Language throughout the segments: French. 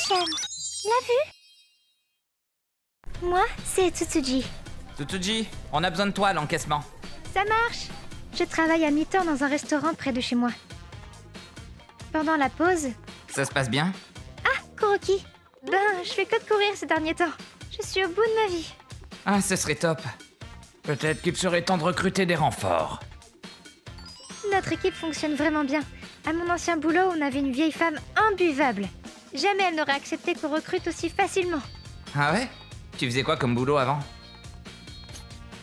Cham, l'as vu? Moi, c'est Tsutsuji. Tsutsuji, on a besoin de toi à l'encaissement. Ça marche. Je travaille à mi-temps dans un restaurant près de chez moi. Pendant la pause... Ça se passe bien? Ah, Kuroki. Je fais que de courir ces derniers temps. Je suis au bout de ma vie. Ah, ce serait top. Peut-être qu'il serait temps de recruter des renforts. Notre équipe fonctionne vraiment bien. À mon ancien boulot, on avait une vieille femme imbuvable. Jamais elle n'aurait accepté qu'on recrute aussi facilement. Ah ouais? Tu faisais quoi comme boulot avant?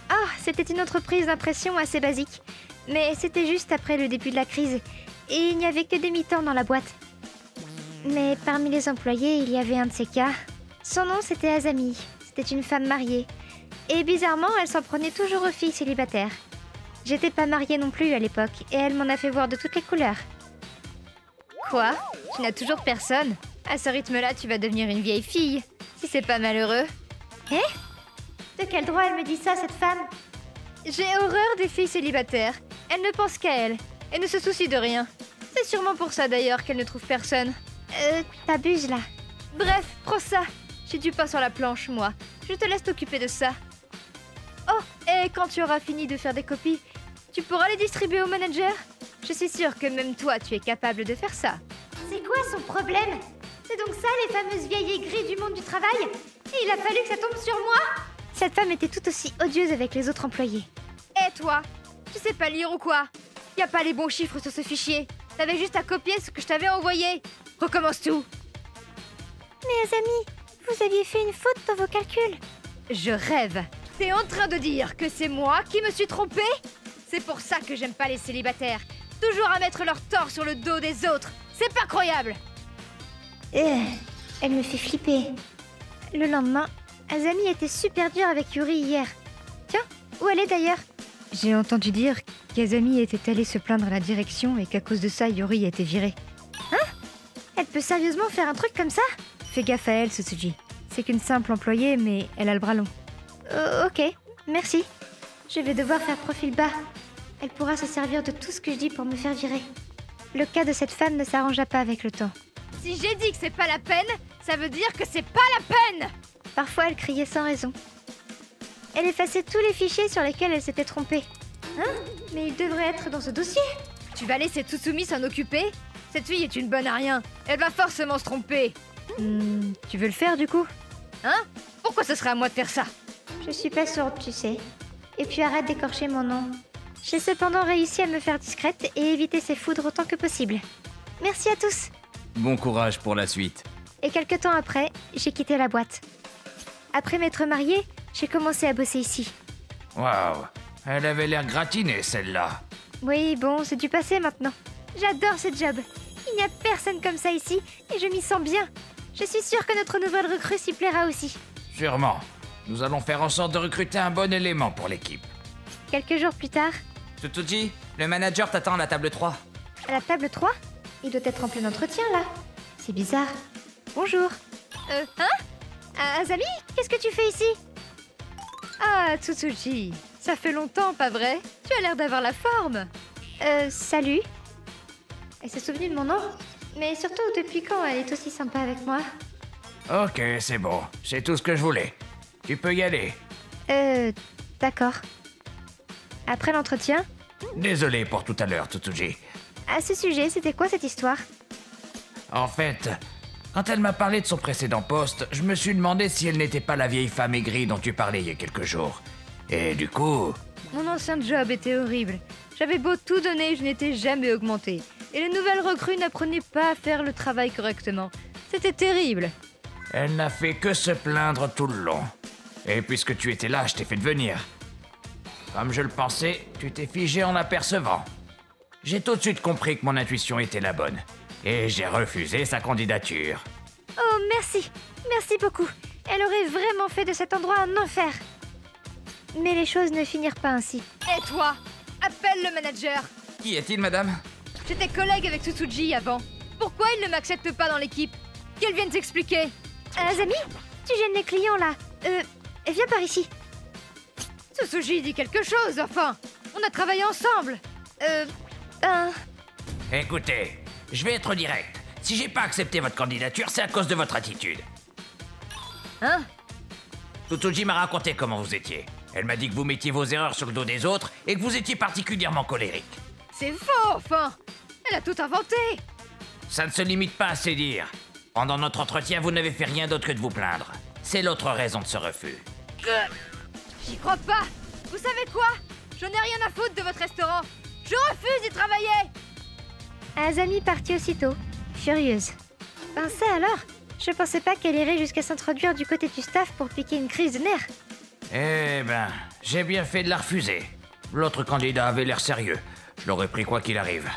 Ah, c'était une entreprise d'impression assez basique. Mais c'était juste après le début de la crise. Et il n'y avait que des mi-temps dans la boîte. Mais parmi les employés, il y avait un de ces cas. Son nom, c'était Azami. C'était une femme mariée. Et bizarrement, elle s'en prenait toujours aux filles célibataires. J'étais pas mariée non plus à l'époque, et elle m'en a fait voir de toutes les couleurs. Quoi? Tu n'as toujours personne? À ce rythme-là, tu vas devenir une vieille fille, si c'est pas malheureux. Eh? De quel droit elle me dit ça, cette femme? J'ai horreur des filles célibataires. Elle ne pense qu'à elle, et ne se soucie de rien. C'est sûrement pour ça d'ailleurs qu'elle ne trouve personne. T'abuses là. Bref, prends ça. J'ai du pain sur la planche, moi. Je te laisse t'occuper de ça. Oh, et quand tu auras fini de faire des copies, tu pourras les distribuer au manager? Je suis sûre que même toi, tu es capable de faire ça. C'est quoi son problème? C'est donc ça, les fameuses vieilles aigries du monde du travail? Et il a fallu que ça tombe sur moi? Cette femme était tout aussi odieuse avec les autres employés. Et toi? Tu sais pas lire ou quoi? Y a pas les bons chiffres sur ce fichier. T'avais juste à copier ce que je t'avais envoyé. Recommence tout. Mais Azami, vous aviez fait une faute dans vos calculs. Je rêve. T'es en train de dire que c'est moi qui me suis trompée? C'est pour ça que j'aime pas les célibataires. Toujours à mettre leur tort sur le dos des autres. C'est pas croyable. Elle me fait flipper. Le lendemain, Azami était super dure avec Yuri hier. Tiens, où elle est d'ailleurs? J'ai entendu dire qu'Azami était allée se plaindre à la direction et qu'à cause de ça, Yuri a été virée. Hein? Elle peut sérieusement faire un truc comme ça? Fais gaffe à elle, Tsutsuji. C'est qu'une simple employée, mais elle a le bras long. Ok, merci. Je vais devoir faire profil bas. Elle pourra se servir de tout ce que je dis pour me faire virer. Le cas de cette femme ne s'arrangea pas avec le temps. Si j'ai dit que c'est pas la peine, ça veut dire que c'est pas la peine! Parfois, elle criait sans raison. Elle effaçait tous les fichiers sur lesquels elle s'était trompée. Hein? Mais il devrait être dans ce dossier. Tu vas laisser Tsutsumi s'en occuper? Cette fille est une bonne à rien. Elle va forcément se tromper. Tu veux le faire du coup? Hein? Pourquoi ce serait à moi de faire ça? Je suis pas sourde, tu sais. Et puis arrête d'écorcher mon nom. J'ai cependant réussi à me faire discrète et éviter ces foudres autant que possible. Merci à tous. Bon courage pour la suite. Et quelque temps après, j'ai quitté la boîte. Après m'être mariée, j'ai commencé à bosser ici. Waouh, elle avait l'air gratinée celle-là. Oui, bon, c'est du passé maintenant. J'adore ce job. Il n'y a personne comme ça ici et je m'y sens bien. Je suis sûre que notre nouvelle recrue s'y plaira aussi. Sûrement. Nous allons faire en sorte de recruter un bon élément pour l'équipe. Quelques jours plus tard... Tsutsuji, le manager t'attend à la table 3. À la table 3? Il doit être en plein entretien, là. C'est bizarre. Bonjour. Azami, qu'est-ce que tu fais ici? Ah, Tsutsuji, ça fait longtemps, pas vrai? Tu as l'air d'avoir la forme. Salut. Elle s'est souvenue de mon nom? Mais surtout, depuis quand elle est aussi sympa avec moi? Ok, c'est bon. C'est tout ce que je voulais. Tu peux y aller. D'accord. Après l'entretien? Désolé pour tout à l'heure, Tsutsuji. À ce sujet, c'était quoi cette histoire? En fait, quand elle m'a parlé de son précédent poste, je me suis demandé si elle n'était pas la vieille femme aigrie dont tu parlais il y a quelques jours. Et du coup... Mon ancien job était horrible. J'avais beau tout donner, je n'étais jamais augmentée. Et les nouvelles recrues n'apprenaient pas à faire le travail correctement. C'était terrible. Elle n'a fait que se plaindre tout le long. Et puisque tu étais là, je t'ai fait devenir. Comme je le pensais, tu t'es figé en apercevant. J'ai tout de suite compris que mon intuition était la bonne. Et j'ai refusé sa candidature. Oh, merci. Merci beaucoup. Elle aurait vraiment fait de cet endroit un enfer. Mais les choses ne finirent pas ainsi. Et toi? Appelle le manager. Qui est-il, madame? J'étais collègue avec Tsutsuji avant. Pourquoi il ne m'accepte pas dans l'équipe? Qu'elle vienne t'expliquer. Azami, tu gênes les clients là. Viens par ici. Tsutsuji dit quelque chose, enfin. On a travaillé ensemble. Écoutez, je vais être direct. Si j'ai pas accepté votre candidature, c'est à cause de votre attitude. Hein? Tsutsuji m'a raconté comment vous étiez. Elle m'a dit que vous mettiez vos erreurs sur le dos des autres et que vous étiez particulièrement colérique. C'est faux, enfin! Elle a tout inventé! Ça ne se limite pas à se dire. Pendant notre entretien, vous n'avez fait rien d'autre que de vous plaindre. C'est l'autre raison de ce refus. J'y crois pas! Vous savez quoi? J'en ai rien à foutre de votre restaurant! Je refuse d'y travailler! Azami partit aussitôt, furieuse. Ben ça alors? Je pensais pas qu'elle irait jusqu'à s'introduire du côté du staff pour piquer une crise de nerfs. Eh ben, j'ai bien fait de la refuser. L'autre candidat avait l'air sérieux. Je l'aurais pris quoi qu'il arrive.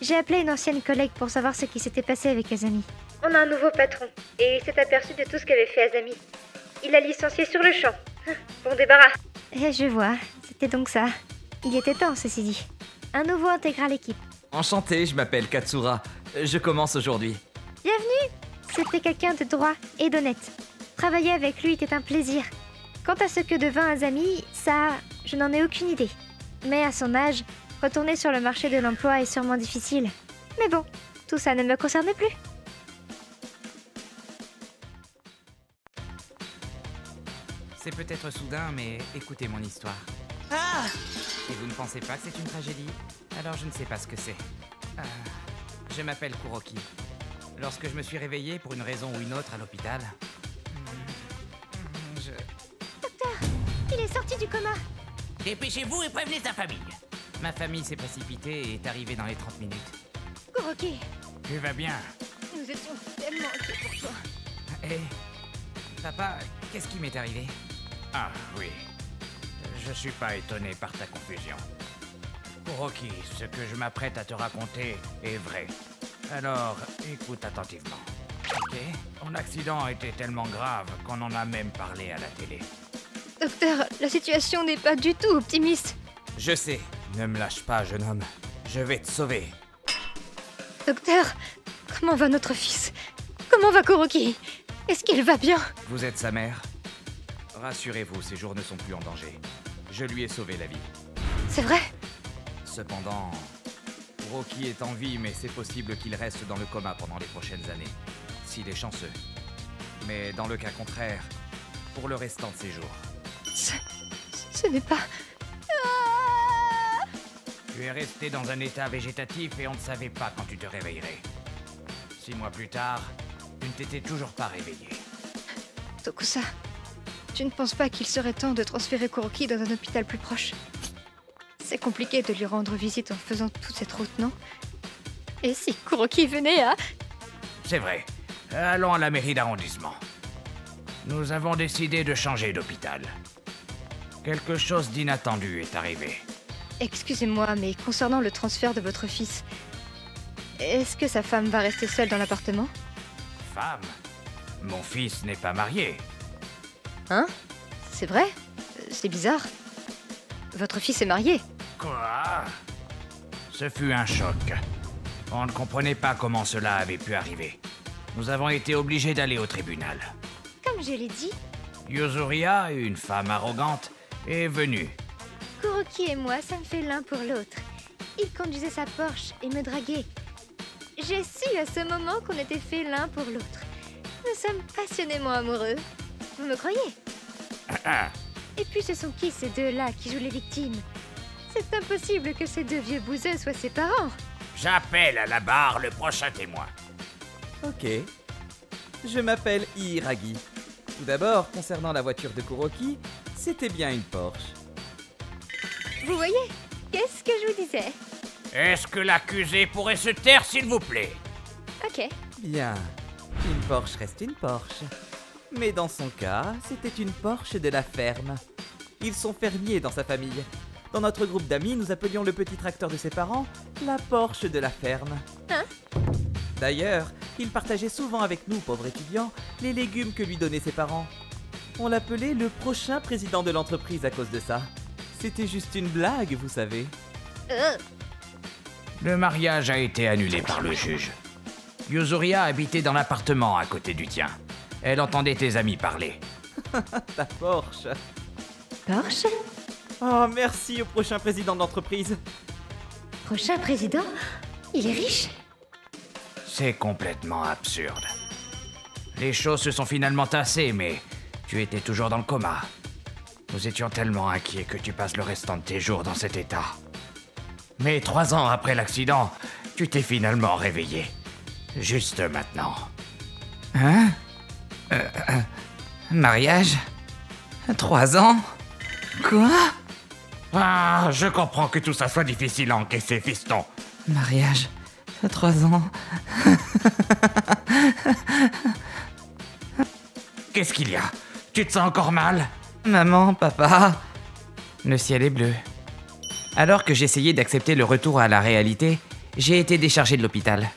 J'ai appelé une ancienne collègue pour savoir ce qui s'était passé avec Azami. On a un nouveau patron, et il s'est aperçu de tout ce qu'avait fait Azami. Il l'a licencié sur le champ. Bon débarras. Et je vois, c'était donc ça. Il était temps, ceci dit. Un nouveau intégra l'équipe. Enchanté, je m'appelle Katsura. Je commence aujourd'hui. Bienvenue! C'était quelqu'un de droit et d'honnête. Travailler avec lui était un plaisir. Quant à ce que devint Azami, ça, je n'en ai aucune idée. Mais à son âge, retourner sur le marché de l'emploi est sûrement difficile. Mais bon, tout ça ne me concerne plus. C'est peut-être soudain, mais écoutez mon histoire. Ah! Et vous ne pensez pas que c'est une tragédie? Alors je ne sais pas ce que c'est. Je m'appelle Kuroki. Lorsque je me suis réveillé pour une raison ou une autre à l'hôpital... Docteur, il est sorti du coma. Dépêchez-vous et prévenez sa famille. Ma famille s'est précipitée et est arrivée dans les 30 minutes. Kuroki, Tu vas bien? nous étions tellement inquiets pour toi. Hé, papa, qu'est-ce qui m'est arrivé? Ah, oui. Je suis pas étonné par ta confusion. Kuroki, ce que je m'apprête à te raconter est vrai. Alors, écoute attentivement. Ok. Ton accident a été tellement grave qu'on en a même parlé à la télé. Docteur, la situation n'est pas du tout optimiste. Je sais. Ne me lâche pas, jeune homme. Je vais te sauver. Docteur, comment va notre fils? Comment va Kuroki? Est-ce qu'il va bien? Vous êtes sa mère? Rassurez-vous, ses jours ne sont plus en danger. Je lui ai sauvé la vie. C'est vrai? Cependant, Kuroki est en vie, mais c'est possible qu'il reste dans le coma pendant les prochaines années. S'il est chanceux. Mais dans le cas contraire, pour le restant de ses jours. Ce n'est pas... Tu es resté dans un état végétatif et on ne savait pas quand tu te réveillerais. 6 mois plus tard, tu ne t'étais toujours pas réveillé. Tokusa, tu ne penses pas qu'il serait temps de transférer Kuroki dans un hôpital plus proche? C'est compliqué de lui rendre visite en faisant toute cette route, non? Et si Kuroki venait à... C'est vrai. Allons à la mairie d'arrondissement. Nous avons décidé de changer d'hôpital. Quelque chose d'inattendu est arrivé. Excusez-moi, mais concernant le transfert de votre fils, est-ce que sa femme va rester seule dans l'appartement? Femme? Mon fils n'est pas marié. Hein? C'est vrai? C'est bizarre. Votre fils est marié. Quoi? Ce fut un choc. On ne comprenait pas comment cela avait pu arriver. Nous avons été obligés d'aller au tribunal. Comme je l'ai dit, Yuzuria, une femme arrogante, est venue. Kuroki et moi sommes faits l'un pour l'autre. Il conduisait sa Porsche et me draguait. J'ai su à ce moment qu'on était faits l'un pour l'autre. Nous sommes passionnément amoureux. Vous me croyez? Et puis ce sont qui ces deux-là qui jouent les victimes? C'est impossible que ces deux vieux bouseux soient ses parents. J'appelle à la barre le prochain témoin. Ok. Je m'appelle Hiiragi. Tout d'abord, concernant la voiture de Kuroki, c'était bien une Porsche. Vous voyez? Qu'est-ce que je vous disais? Est-ce que l'accusé pourrait se taire, s'il vous plaît? Ok. Bien. Une Porsche reste une Porsche. Mais dans son cas, c'était une Porsche de la ferme. Ils sont fermiers dans sa famille. Dans notre groupe d'amis, nous appelions le petit tracteur de ses parents la Porsche de la ferme. Hein? D'ailleurs, il partageait souvent avec nous, pauvres étudiants, les légumes que lui donnaient ses parents. On l'appelait le prochain président de l'entreprise à cause de ça. C'était juste une blague, vous savez. Le mariage a été annulé par le juge. Yuzuria habitait dans l'appartement à côté du tien. Elle entendait tes amis parler. Ta Porsche. Porsche? Oh, merci au prochain président de l'entreprise. Prochain président? Il est riche? C'est complètement absurde. Les choses se sont finalement tassées, mais tu étais toujours dans le coma. Nous étions tellement inquiets que tu passes le restant de tes jours dans cet état. Mais 3 ans après l'accident, tu t'es finalement réveillé. Juste maintenant. Hein? Mariage? 3 ans? Quoi? Ah, je comprends que tout ça soit difficile à encaisser, fiston. Mariage? 3 ans? Qu'est-ce qu'il y a? Tu te sens encore mal? Maman, papa... Le ciel est bleu. Alors que j'essayais d'accepter le retour à la réalité, j'ai été déchargé de l'hôpital.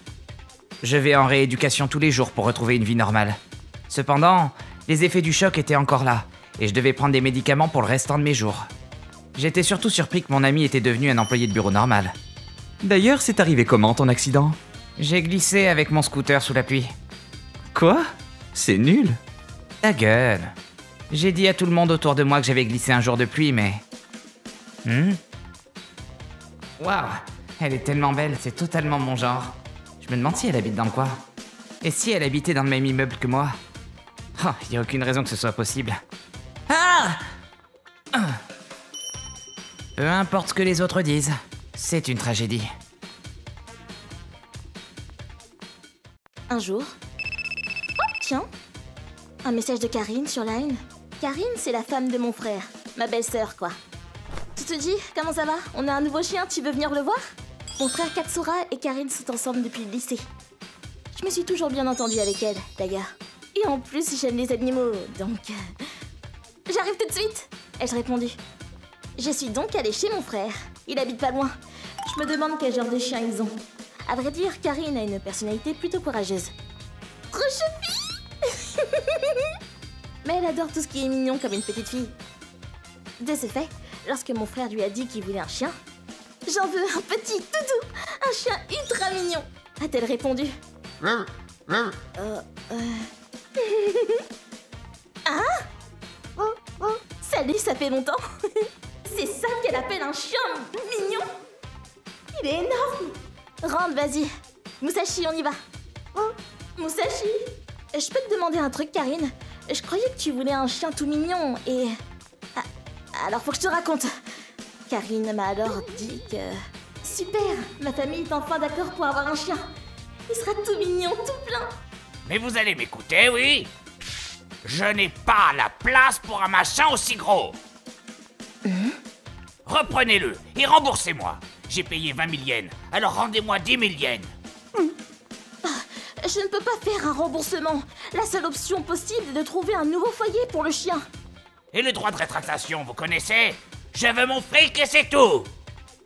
Je vais en rééducation tous les jours pour retrouver une vie normale. Cependant, les effets du choc étaient encore là, et je devais prendre des médicaments pour le restant de mes jours. J'étais surtout surpris que mon ami était devenu un employé de bureau normal. D'ailleurs, c'est arrivé comment ton accident? J'ai glissé avec mon scooter sous la pluie. Quoi? C'est nul. Ta gueule. J'ai dit à tout le monde autour de moi que j'avais glissé un jour de pluie, mais... Waouh, elle est tellement belle, c'est totalement mon genre. Je me demande si elle habite dans le coin. Et si elle habitait dans le même immeuble que moi? Oh, y a aucune raison que ce soit possible. Ah! Peu importe ce que les autres disent, c'est une tragédie. Un jour... Oh, tiens! Un message de Karine sur Line. Karine, c'est la femme de mon frère. Ma belle-sœur, quoi. Tu te dis, comment ça va? On a un nouveau chien, tu veux venir le voir? Mon frère Katsura et Karine sont ensemble depuis le lycée. Je me suis toujours bien entendue avec elle, d'ailleurs. Et en plus, j'aime les animaux, donc... J'arrive tout de suite! Ai-je répondu. Je suis donc allée chez mon frère. Il habite pas loin. Je me demande quel genre de chien ils ont. À vrai dire, Karine a une personnalité plutôt courageuse. Trop choupi! Mais elle adore tout ce qui est mignon comme une petite fille. De ce fait, lorsque mon frère lui a dit qu'il voulait un chien, j'en veux un petit toutou, un chien ultra mignon, a-t-elle répondu. Hein? Salut, ça fait longtemps. C'est ça qu'elle appelle un chien mignon. Il est énorme. Rentre, vas-y. Musashi, on y va. Musashi, je peux te demander un truc, Karine? Je croyais que tu voulais un chien tout mignon et... Ah, alors faut que je te raconte. Karine m'a alors dit que... Super, ma famille est enfin d'accord pour avoir un chien. Il sera tout mignon, tout plein. Mais vous allez m'écouter, oui? Je n'ai pas la place pour un machin aussi gros. Reprenez-le et remboursez-moi. J'ai payé 20 000 yens, alors rendez-moi 10 000 yens. Je ne peux pas faire un remboursement. La seule option possible est de trouver un nouveau foyer pour le chien. Et le droit de rétractation, vous connaissez? Je veux mon fric et c'est tout.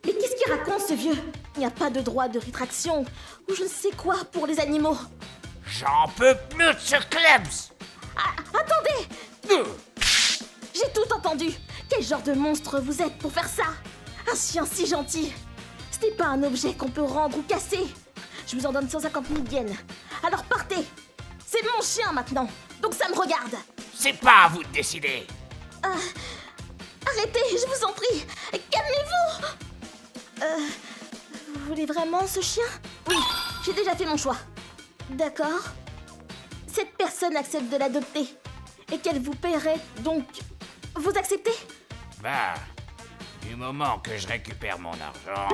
Mais qu'est-ce qu'il raconte, ce vieux? Il n'y a pas de droit de rétraction ou je ne sais quoi pour les animaux. J'en peux plus de ce klebs. Attendez! J'ai tout entendu. Quel genre de monstre vous êtes pour faire ça? Un chien si gentil. Ce n'est pas un objet qu'on peut rendre ou casser. Je vous en donne 150 000 yens. Alors partez. C'est mon chien maintenant, donc ça me regarde. C'est pas à vous de décider. Arrêtez, je vous en prie. Calmez-vous. Vous voulez vraiment ce chien? Oui, j'ai déjà fait mon choix. D'accord. Cette personne accepte de l'adopter. Et qu'elle vous paierait, donc... Vous acceptez? Bah, du moment que je récupère mon argent...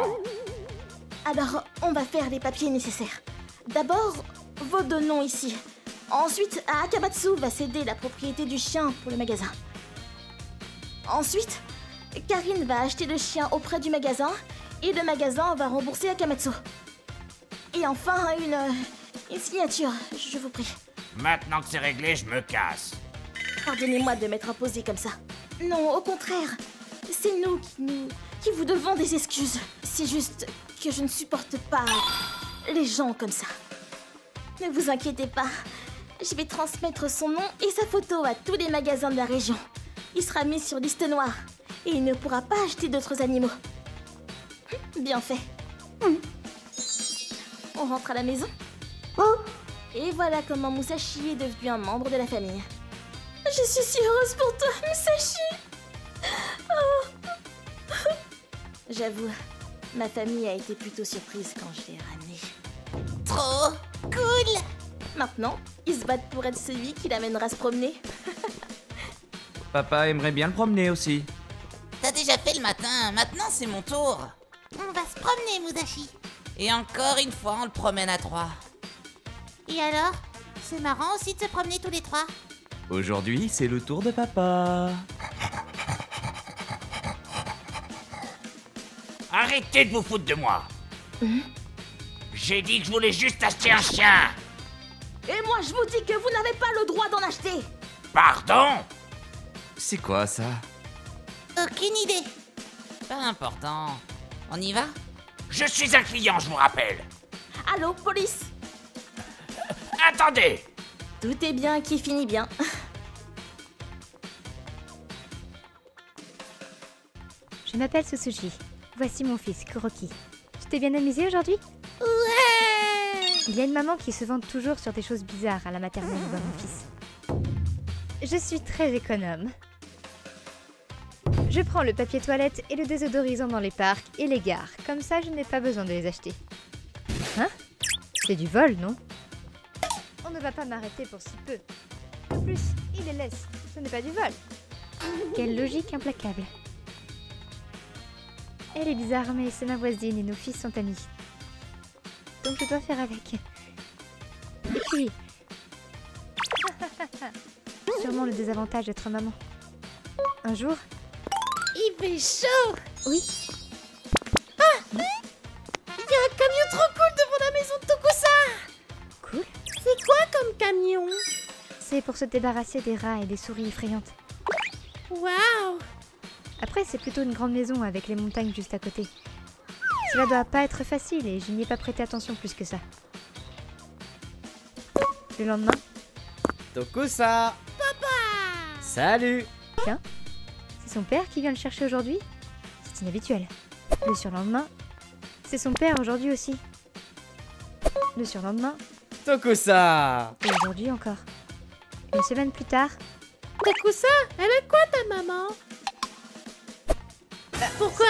Alors, on va faire les papiers nécessaires. D'abord, vos deux noms ici. Ensuite, Akamatsu va céder la propriété du chien pour le magasin. Ensuite, Karine va acheter le chien auprès du magasin et le magasin va rembourser Akamatsu. Et enfin, une signature, je vous prie. Maintenant que c'est réglé, je me casse. Pardonnez-moi de m'être imposé comme ça. Non, au contraire. C'est nous qui vous devons des excuses. C'est juste que je ne supporte pas les gens comme ça. Ne vous inquiétez pas. Je vais transmettre son nom et sa photo à tous les magasins de la région. Il sera mis sur liste noire et il ne pourra pas acheter d'autres animaux. Bien fait. On rentre à la maison. Et voilà comment Musashi est devenu un membre de la famille. Je suis si heureuse pour toi, Musashi. J'avoue, ma famille a été plutôt surprise quand je l'ai ramené. Trop non? Ils se battent pour être celui qui l'amènera se promener. Papa aimerait bien le promener aussi. T'as déjà fait le matin, maintenant c'est mon tour. On va se promener, Musashi. Et encore une fois, on le promène à 3. Et alors? C'est marrant aussi de se promener tous les 3. Aujourd'hui, c'est le tour de papa. Arrêtez de vous foutre de moi. J'ai dit que je voulais juste acheter un chien. Et moi, je vous dis que vous n'avez pas le droit d'en acheter. Pardon? C'est quoi ça? Aucune idée. Pas important. On y va? Je suis un client, je vous rappelle. Allô, police? Attendez. Tout est bien qui finit bien. Je m'appelle Tsutsuji. Voici mon fils, Kuroki. Tu t'es bien amusé aujourd'hui? Ouais. Il y a une maman qui se vante toujours sur des choses bizarres à la maternelle de mon fils. Je suis très économe. Je prends le papier toilette et le désodorisant dans les parcs et les gares. Comme ça, je n'ai pas besoin de les acheter. Hein? C'est du vol, non? On ne va pas m'arrêter pour si peu. En plus, il les laisse. Ce n'est pas du vol. Quelle logique implacable. Elle est bizarre, mais c'est ma voisine et nos fils sont amis. Donc je dois faire avec. Et puis... sûrement le désavantage d'être maman. Un jour... Il fait chaud. Oui, Il y a un camion trop cool devant la maison de Tokusa. cool. C'est quoi comme camion? C'est pour se débarrasser des rats et des souris effrayantes. Waouh. Après, c'est plutôt une grande maison avec les montagnes juste à côté. Cela doit pas être facile et je n'y ai pas prêté attention plus que ça. Le lendemain, Tokusa! Papa! Salut! c'est son père qui vient le chercher aujourd'hui. C'est inhabituel. Le surlendemain, c'est son père aujourd'hui aussi. Le surlendemain, Tokusa! et aujourd'hui encore. Une semaine plus tard, Tokusa, elle est quoi ta maman? Pourquoi?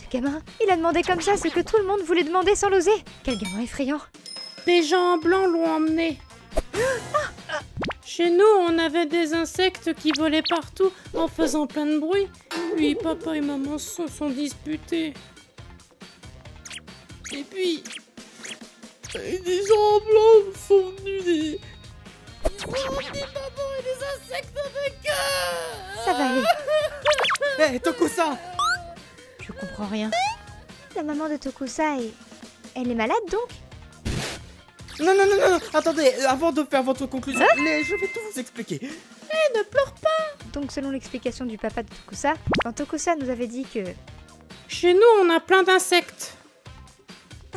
ce gamin, il a demandé comme ça ce que tout le monde voulait demander sans l'oser. Quel gamin effrayant. Des gens en blanc l'ont emmené. Chez nous, on avait des insectes qui volaient partout en faisant plein de bruit. Puis papa et maman se sont disputés. Et puis, des gens en blanc sont venus des... Ils ont emmené maman et des insectes avec eux. Ça va aller. Hé, Tokusa! Je comprends rien. La maman de Tokusa est... Elle est malade donc? Non, non, non, non, attendez, avant de faire votre conclusion, je vais tout vous expliquer. Ne pleure pas. Donc selon l'explication du papa de Tokusa, quand Tokusa nous avait dit que... Chez nous, on a plein d'insectes.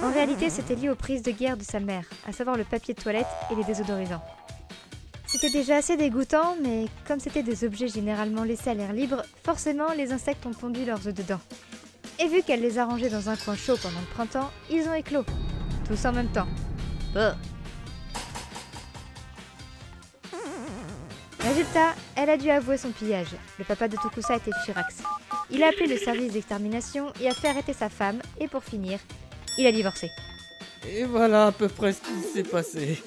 En réalité, c'était lié aux prises de guerre de sa mère, à savoir le papier de toilette et les désodorisants. C'était déjà assez dégoûtant, mais comme c'était des objets généralement laissés à l'air libre, forcément les insectes ont pondu leurs œufs dedans. Et vu qu'elle les a rangés dans un coin chaud pendant le printemps, ils ont éclos. Tous en même temps. Bah. Résultat, elle a dû avouer son pillage. Le papa de Tokusa était furax. Il a appelé le service d'extermination et a fait arrêter sa femme, et pour finir, il a divorcé. Et voilà à peu près ce qui s'est passé.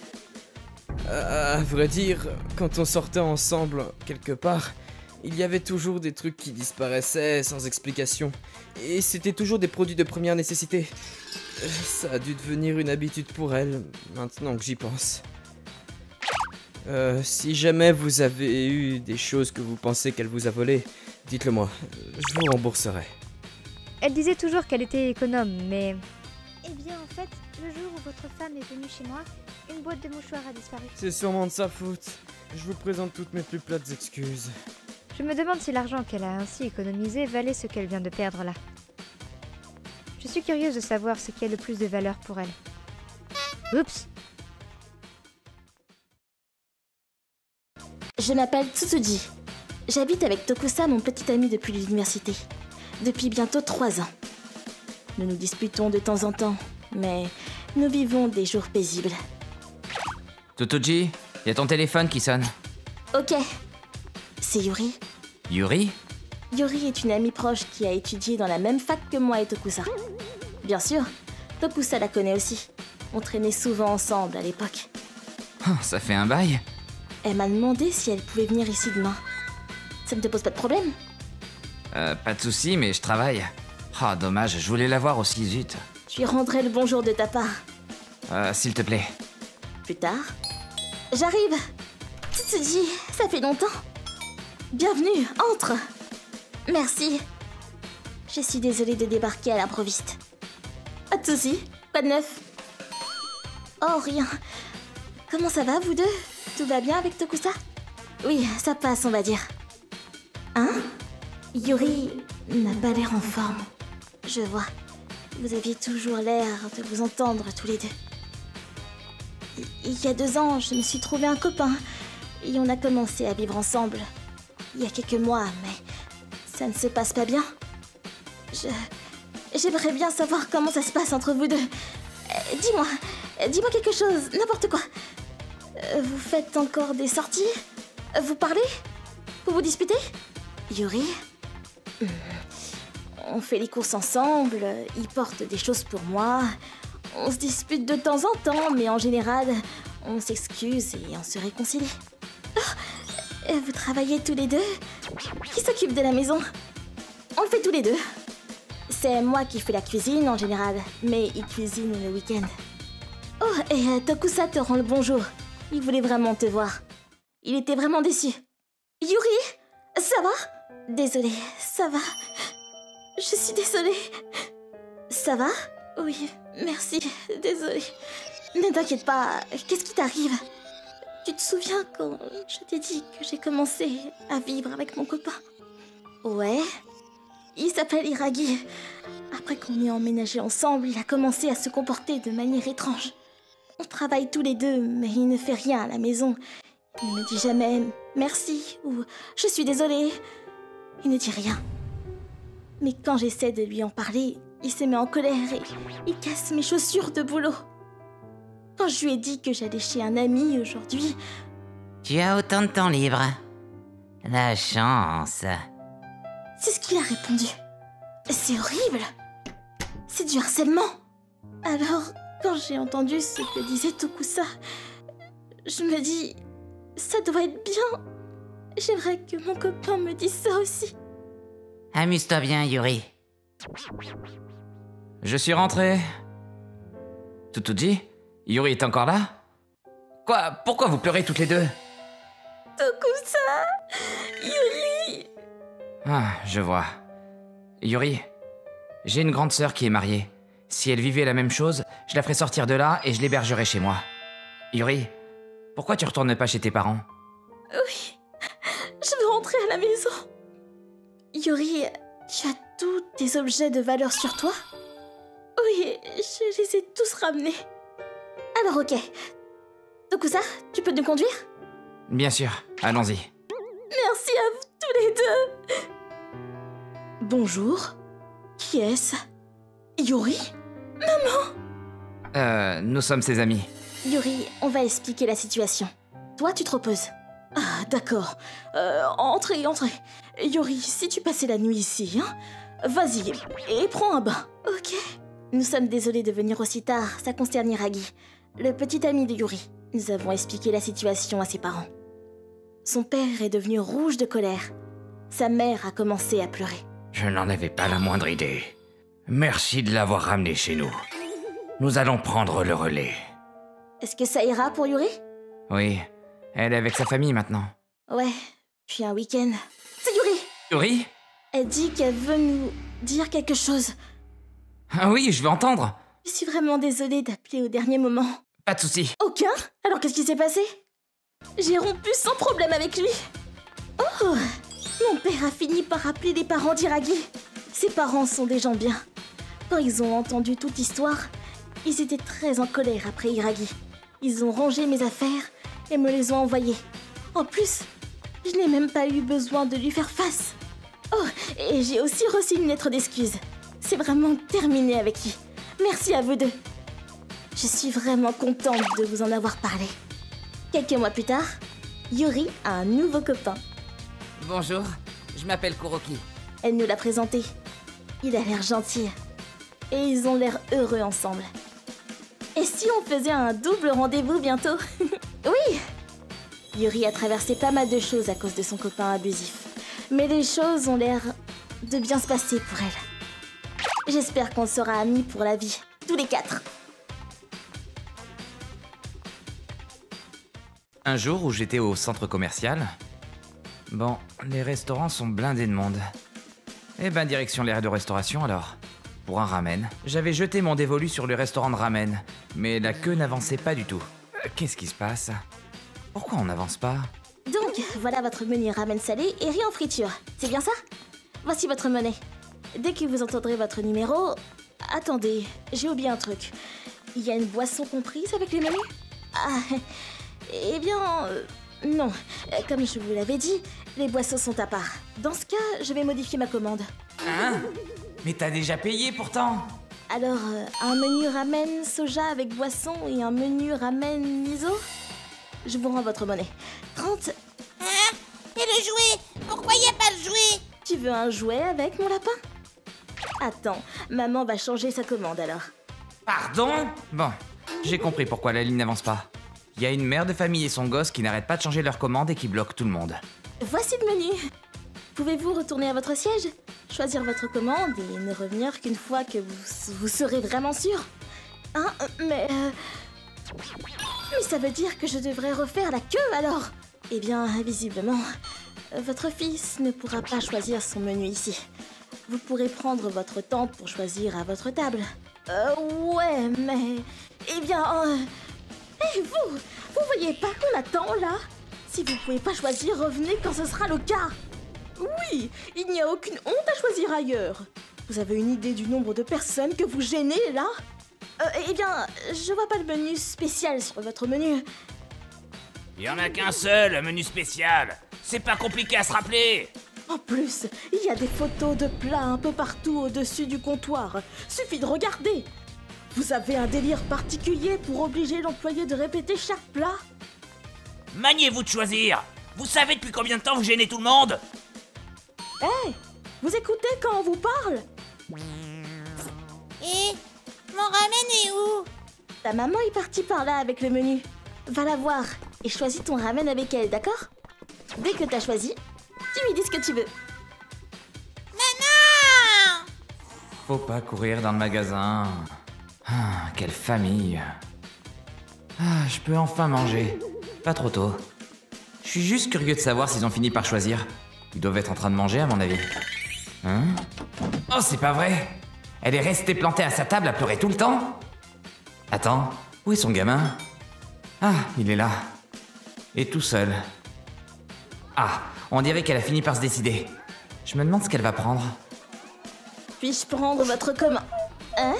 À vrai dire, quand on sortait ensemble quelque part, il y avait toujours des trucs qui disparaissaient sans explication. Et c'était toujours des produits de première nécessité. Ça a dû devenir une habitude pour elle, maintenant que j'y pense. Si jamais vous avez eu des choses que vous pensez qu'elle vous a volées, dites-le moi, je vous rembourserai. Elle disait toujours qu'elle était économe, mais... Eh bien, en fait, le jour où votre femme est venue chez moi, une boîte de mouchoirs a disparu. C'est sûrement de sa faute. Je vous présente toutes mes plus plates excuses. Je me demande si l'argent qu'elle a ainsi économisé valait ce qu'elle vient de perdre là. Je suis curieuse de savoir ce qui a le plus de valeur pour elle. Oups! Je m'appelle Tsutsuji. J'habite avec Tokusa, mon petit ami depuis l'université. Depuis bientôt 3 ans. Nous nous disputons de temps en temps, mais nous vivons des jours paisibles. Totoji, y a ton téléphone qui sonne. Ok. C'est Yuri. Yuri? Yuri est une amie proche qui a étudié dans la même fac que moi et Tokusa. Bien sûr, Tokusa la connaît aussi. On traînait souvent ensemble à l'époque. Oh, ça fait un bail. Elle m'a demandé si elle pouvait venir ici demain. Ça ne te pose pas de problème? Pas de soucis, mais je travaille. Ah, dommage, je voulais la voir aussi, zut. Je lui rendrai le bonjour de ta part. S'il te plaît. Plus tard. J'arrive. Tsutsuji, ça fait longtemps. Bienvenue, entre. Merci. Je suis désolée de débarquer à l'improviste. Pas de soucis, pas de neuf. Oh, rien. Comment ça va, vous deux? Tout va bien avec Tokusa? Oui, ça passe, on va dire. Hein? Yuri n'a pas l'air en forme. Je vois. Vous aviez toujours l'air de vous entendre tous les deux. Il y a 2 ans, je me suis trouvé un copain. Et on a commencé à vivre ensemble. Il y a quelques mois, mais ça ne se passe pas bien. J'aimerais bien savoir comment ça se passe entre vous deux. Dis-moi quelque chose, n'importe quoi. Vous faites encore des sorties? Vous parlez? Vous vous disputez? Yuri? On fait les courses ensemble, il porte des choses pour moi. On se dispute de temps en temps, mais en général, on s'excuse et on se réconcilie. Oh, vous travaillez tous les deux? Qui s'occupe de la maison? On le fait tous les deux. C'est moi qui fais la cuisine en général, mais il cuisine le week-end. Oh, et Tokusa te rend le bonjour. Il voulait vraiment te voir. Il était vraiment déçu. Yuri, ça va? Désolée, ça va. Je suis désolée. Ça va? Oui, merci, désolée. Ne t'inquiète pas, qu'est-ce qui t'arrive? Tu te souviens quand je t'ai dit que j'ai commencé à vivre avec mon copain? Ouais. Il s'appelle Hiragi. Après qu'on ait emménagé ensemble, il a commencé à se comporter de manière étrange. On travaille tous les deux, mais il ne fait rien à la maison. Il ne me dit jamais « merci » ou « je suis désolée ». Il ne dit rien. Mais quand j'essaie de lui en parler, il se met en colère et il casse mes chaussures de boulot. Quand je lui ai dit que j'allais chez un ami aujourd'hui... Tu as autant de temps libre. La chance. C'est ce qu'il a répondu. C'est horrible. C'est du harcèlement. Alors, quand j'ai entendu ce que disait Tokusa, je me dis... ça doit être bien. J'aimerais que mon copain me dise ça aussi. Amuse-toi bien, Yuri. Je suis rentré. Tout dit? Yuri est encore là? Quoi? Pourquoi vous pleurez toutes les deux? Tokusa! Yuri! Ah, je vois. Yuri, j'ai une grande sœur qui est mariée. Si elle vivait la même chose, je la ferais sortir de là et je l'hébergerais chez moi. Yuri, pourquoi tu retournes pas chez tes parents? Oui, je veux rentrer à la maison. Yuri, tu as tous tes objets de valeur sur toi? Oui, je les ai tous ramenés. Alors ok. Tokusa, tu peux nous conduire? Bien sûr, allons-y. Merci à vous tous les deux. Bonjour. Qui est-ce? Yuri? Maman? Nous sommes ses amis. Yuri, on va expliquer la situation. Toi, tu te reposes. Ah, d'accord. Entrez. Yuri, si tu passais la nuit ici, hein, vas-y, et prends un bain. Ok. Nous sommes désolés de venir aussi tard, ça concerne Hiragi, le petit ami de Yuri. Nous avons expliqué la situation à ses parents. Son père est devenu rouge de colère. Sa mère a commencé à pleurer. Je n'en avais pas la moindre idée. Merci de l'avoir ramené chez nous. Nous allons prendre le relais. Est-ce que ça ira pour Yuri? Oui, elle est avec sa famille maintenant. Ouais, puis un week-end. C'est Yuri! Yuri? Elle dit qu'elle veut nous dire quelque chose. Ah oui, je veux entendre. Je suis vraiment désolée d'appeler au dernier moment. Pas de soucis. Aucun? Alors qu'est-ce qui s'est passé? J'ai rompu sans problème avec lui. Oh! Mon père a fini par appeler les parents d'Hiragi. Ses parents sont des gens bien. Quand ils ont entendu toute l'histoire, ils étaient très en colère après Hiragi. Ils ont rangé mes affaires et me les ont envoyées. En plus, je n'ai même pas eu besoin de lui faire face. Oh, et j'ai aussi reçu une lettre d'excuse. C'est vraiment terminé avec lui. Merci à vous deux. Je suis vraiment contente de vous en avoir parlé. Quelques mois plus tard, Yuri a un nouveau copain. Bonjour, je m'appelle Kuroki. Elle nous l'a présenté. Il a l'air gentil. Et ils ont l'air heureux ensemble. Et si on faisait un double rendez-vous bientôt? Oui! Yuri a traversé pas mal de choses à cause de son copain abusif. Mais les choses ont l'air de bien se passer pour elle. J'espère qu'on sera amis pour la vie, tous les 4. Un jour où j'étais au centre commercial, bon, les restaurants sont blindés de monde. Eh ben, direction l'aire de restauration alors. Pour un ramen. J'avais jeté mon dévolu sur le restaurant de ramen, mais la queue n'avançait pas du tout. Qu'est-ce qui se passe? Pourquoi on n'avance pas? Donc, voilà votre menu ramen salé et riz en friture. C'est bien ça? Voici votre monnaie. Dès que vous entendrez votre numéro... Attendez, j'ai oublié un truc. Il y a une boisson comprise avec le menu? Ah, eh bien... non. Comme je vous l'avais dit, les boissons sont à part. Dans ce cas, je vais modifier ma commande. Hein? Mais t'as déjà payé pourtant! Alors, un menu ramen soja avec boisson et un menu ramen miso? Je vous rends votre monnaie. 30... Hein? Et le jouet? Pourquoi y a pas le jouet? Tu veux un jouet avec, mon lapin? Attends, maman va changer sa commande alors. Pardon? Bon, j'ai compris pourquoi la ligne n'avance pas. Il y a une mère de famille et son gosse qui n'arrêtent pas de changer leur commande et qui bloquent tout le monde. Voici le menu. Pouvez-vous retourner à votre siège, choisir votre commande et ne revenir qu'une fois que vous serez vraiment sûr? Hein? Mais ça veut dire que je devrais refaire la queue alors? Eh bien, visiblement, votre fils ne pourra pas choisir son menu ici. Vous pourrez prendre votre temps pour choisir à votre table. Ouais, mais... Eh bien... vous voyez pas qu'on attend, là? Si vous pouvez pas choisir, revenez quand ce sera le cas. Oui, il n'y a aucune honte à choisir ailleurs. Vous avez une idée du nombre de personnes que vous gênez, là? Eh bien, je vois pas le menu spécial sur votre menu. Il y en a qu'un seul, un menu spécial. C'est pas compliqué à se rappeler. En plus, il y a des photos de plats un peu partout au-dessus du comptoir. Suffit de regarder. Vous avez un délire particulier pour obliger l'employé de répéter chaque plat? Maniez-vous de choisir. Vous savez depuis combien de temps vous gênez tout le monde? Hé, vous écoutez quand on vous parle? Et mon ramen est où? Ta maman est partie par là avec le menu. Va la voir et choisis ton ramen avec elle, d'accord? Dès que t'as choisi, tu lui dis ce que tu veux. Maman! Faut pas courir dans le magasin. Ah, quelle famille. Ah, je peux enfin manger. Pas trop tôt. Je suis juste curieux de savoir s'ils ont fini par choisir. Ils doivent être en train de manger, à mon avis. Hein? Oh, c'est pas vrai! Elle est restée plantée à sa table à pleurer tout le temps? Attends, où est son gamin? Ah, il est là. Et tout seul. Ah, on dirait qu'elle a fini par se décider. Je me demande ce qu'elle va prendre. Puis-je prendre votre commun? Hein?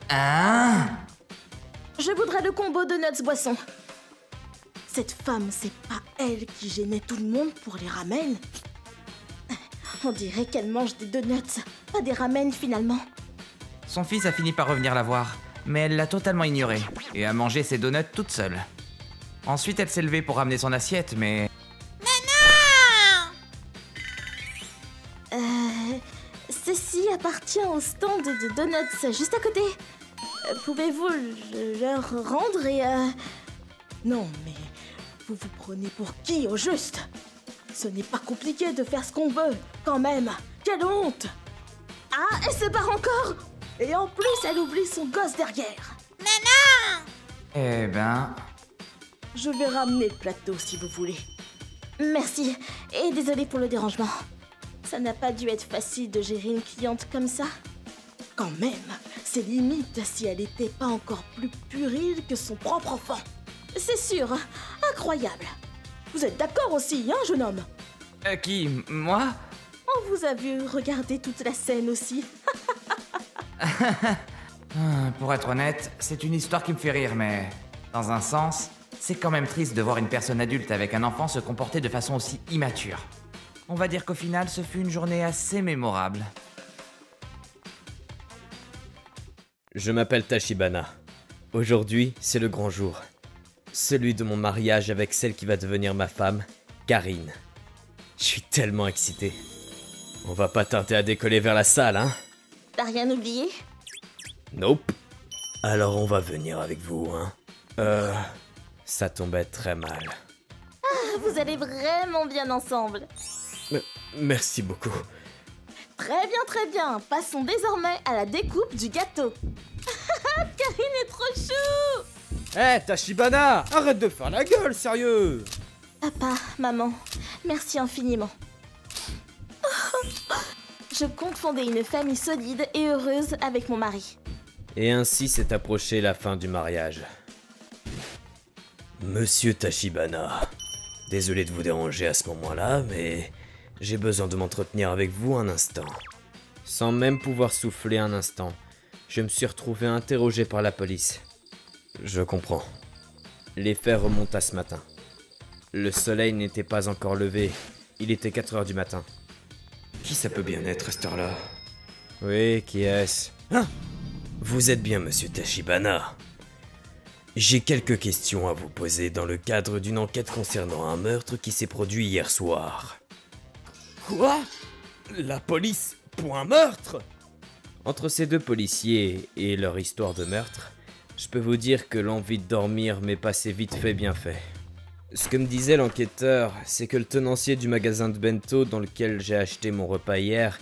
Hein? Je voudrais le combo de nuts boisson. Cette femme, c'est pas elle qui gênait tout le monde pour les ramen. On dirait qu'elle mange des donuts, pas des ramen finalement. Son fils a fini par revenir la voir, mais elle l'a totalement ignoré et a mangé ses donuts toute seule. Ensuite, elle s'est levée pour ramener son assiette, mais... Ceci appartient au stand de donuts juste à côté. Pouvez-vous leur rendre et Non, mais vous vous prenez pour qui au juste? Ce n'est pas compliqué de faire ce qu'on veut, quand même. Quelle honte! Ah, elle se barre encore! Et en plus, elle oublie son gosse derrière. Maman! Eh ben... Je vais ramener le plateau si vous voulez. Merci, et désolé pour le dérangement. Ça n'a pas dû être facile de gérer une cliente comme ça. Quand même, c'est limite si elle n'était pas encore plus puérile que son propre enfant. C'est sûr, incroyable. Vous êtes d'accord aussi, hein, jeune homme? Qui? Moi? On vous a vu regarder toute la scène aussi. Pour être honnête, c'est une histoire qui me fait rire, mais... Dans un sens, c'est quand même triste de voir une personne adulte avec un enfant se comporter de façon aussi immature. On va dire qu'au final, ce fut une journée assez mémorable. Je m'appelle Tachibana. Aujourd'hui, c'est le grand jour. Celui de mon mariage avec celle qui va devenir ma femme, Karine. Je suis tellement excité. On va pas tarder à décoller vers la salle, hein? T'as rien oublié? Nope. Alors on va venir avec vous, hein? Ça tombait très mal. Vous allez vraiment bien ensemble. Merci beaucoup. Très bien. Passons désormais à la découpe du gâteau. Karine est trop chou. Hé, Tachibana, arrête de faire la gueule, sérieux. Papa, maman, merci infiniment. Je compte fonder une famille solide et heureuse avec mon mari. Et ainsi s'est approchée la fin du mariage. Monsieur Tachibana, désolé de vous déranger à ce moment-là, mais j'ai besoin de m'entretenir avec vous un instant. Sans même pouvoir souffler un instant, je me suis retrouvé interrogé par la police. Je comprends. Les faits remontent à ce matin. Le soleil n'était pas encore levé, il était 4 heures du matin. Qui ça peut bien être à cette heure-là? Oui, qui est-ce? Hein? Vous êtes bien monsieur Tachibana. J'ai quelques questions à vous poser dans le cadre d'une enquête concernant un meurtre qui s'est produit hier soir. Quoi? La police pour un meurtre? Entre ces deux policiers et leur histoire de meurtre, je peux vous dire que l'envie de dormir m'est passée vite fait bien fait. Ce que me disait l'enquêteur, c'est que le tenancier du magasin de bento dans lequel j'ai acheté mon repas hier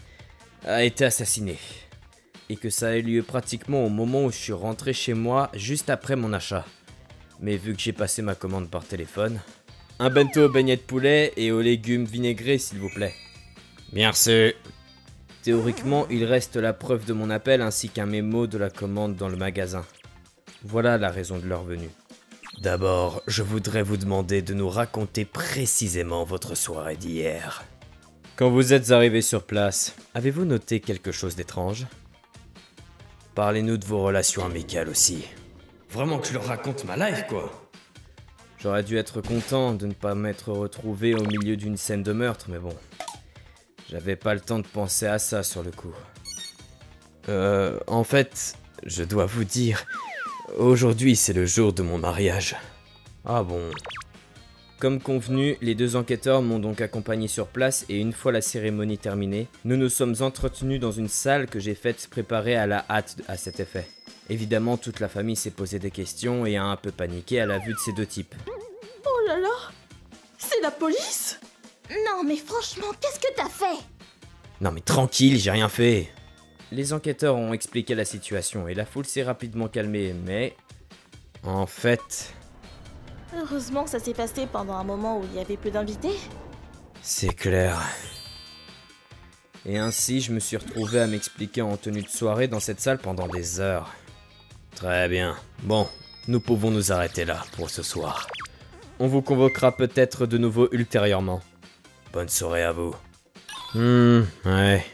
a été assassiné. Et que ça a eu lieu pratiquement au moment où je suis rentré chez moi juste après mon achat. Mais vu que j'ai passé ma commande par téléphone, un bento aux beignets de poulet et aux légumes vinaigrés s'il vous plaît. Merci. Théoriquement, il reste la preuve de mon appel ainsi qu'un mémo de la commande dans le magasin. Voilà la raison de leur venue. D'abord, je voudrais vous demander de nous raconter précisément votre soirée d'hier. Quand vous êtes arrivé sur place, avez-vous noté quelque chose d'étrange? Parlez-nous de vos relations amicales aussi. Vraiment que je leur raconte ma life, quoi. J'aurais dû être content de ne pas m'être retrouvé au milieu d'une scène de meurtre, mais bon. J'avais pas le temps de penser à ça sur le coup. En fait, je dois vous dire, aujourd'hui c'est le jour de mon mariage. Ah bon. Comme convenu, les deux enquêteurs m'ont donc accompagné sur place et une fois la cérémonie terminée, nous nous sommes entretenus dans une salle que j'ai faite préparer à la hâte à cet effet. Évidemment, toute la famille s'est posé des questions et a un peu paniqué à la vue de ces deux types. Oh là là, c'est la police? Non mais franchement, qu'est-ce que t'as fait? Non mais tranquille, j'ai rien fait. Les enquêteurs ont expliqué la situation et la foule s'est rapidement calmée, mais... En fait... Heureusement, ça s'est passé pendant un moment où il y avait peu d'invités. C'est clair. Et ainsi, je me suis retrouvé à m'expliquer en tenue de soirée dans cette salle pendant des heures. Très bien. Bon, nous pouvons nous arrêter là pour ce soir. On vous convoquera peut-être de nouveau ultérieurement. Bonne soirée à vous. Ouais.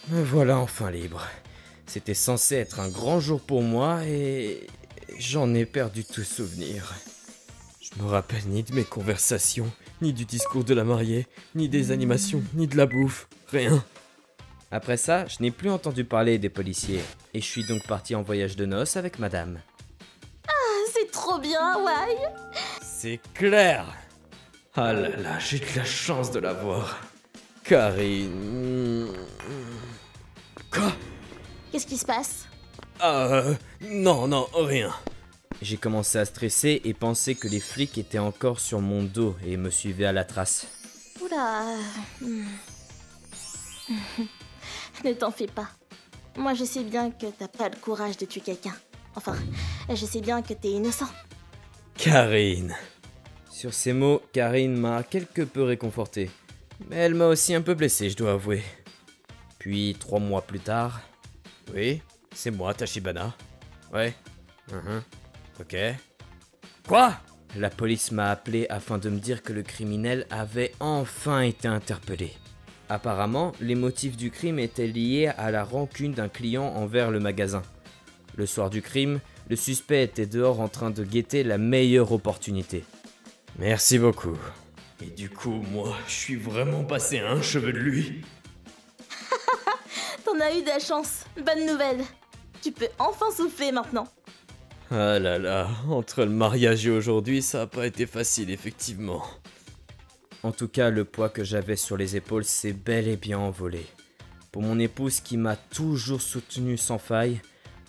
Me voilà enfin libre. C'était censé être un grand jour pour moi et... j'en ai perdu tout souvenir. Je me rappelle ni de mes conversations, ni du discours de la mariée, ni des animations, ni de la bouffe, rien. Après ça, je n'ai plus entendu parler des policiers, et je suis donc parti en voyage de noces avec madame. Ah, c'est trop bien, ouais. C'est clair. Ah là là, j'ai de la chance de la voir. Karine... Quoi? Qu'est-ce qui se passe? Non, rien. J'ai commencé à stresser et penser que les flics étaient encore sur mon dos et me suivaient à la trace. Oula... Ne t'en fais pas. Moi, je sais bien que t'as pas le courage de tuer quelqu'un. Enfin, je sais bien que t'es innocent. Karine. Sur ces mots, Karine m'a quelque peu réconforté. Mais elle m'a aussi un peu blessé, je dois avouer. Puis, 3 mois plus tard... Oui, c'est moi, Tachibana. Ouais. Ok. Quoi? La police m'a appelé afin de me dire que le criminel avait enfin été interpellé. Apparemment, les motifs du crime étaient liés à la rancune d'un client envers le magasin. Le soir du crime, le suspect était dehors en train de guetter la meilleure opportunité. Merci beaucoup. Et du coup, moi, je suis vraiment passé à un cheveu de lui. T'en as eu de la chance. Bonne nouvelle. Tu peux enfin souffler maintenant. Ah là là, entre le mariage et aujourd'hui, ça a pas été facile, effectivement. En tout cas, le poids que j'avais sur les épaules s'est bel et bien envolé. Pour mon épouse qui m'a toujours soutenu sans faille,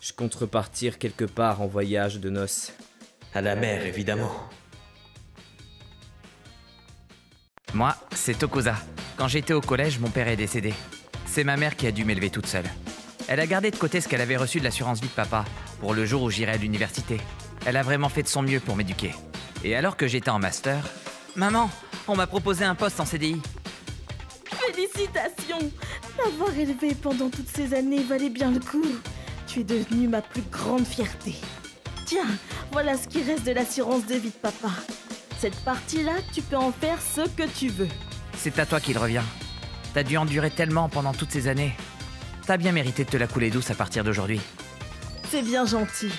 je compte repartir quelque part en voyage de noces. À la mère, évidemment. Moi, c'est Tokusa. Quand j'étais au collège, mon père est décédé. C'est ma mère qui a dû m'élever toute seule. Elle a gardé de côté ce qu'elle avait reçu de l'assurance vie de papa, pour le jour où j'irai à l'université. Elle a vraiment fait de son mieux pour m'éduquer. Et alors que j'étais en master... Maman, on m'a proposé un poste en CDI. Félicitations! T'avoir élevé pendant toutes ces années valait bien le coup. Tu es devenue ma plus grande fierté. Tiens, voilà ce qui reste de l'assurance de vie de papa. Cette partie-là, tu peux en faire ce que tu veux. C'est à toi qu'il revient. T'as dû endurer tellement pendant toutes ces années. T'as bien mérité de te la couler douce à partir d'aujourd'hui. C'est bien gentil,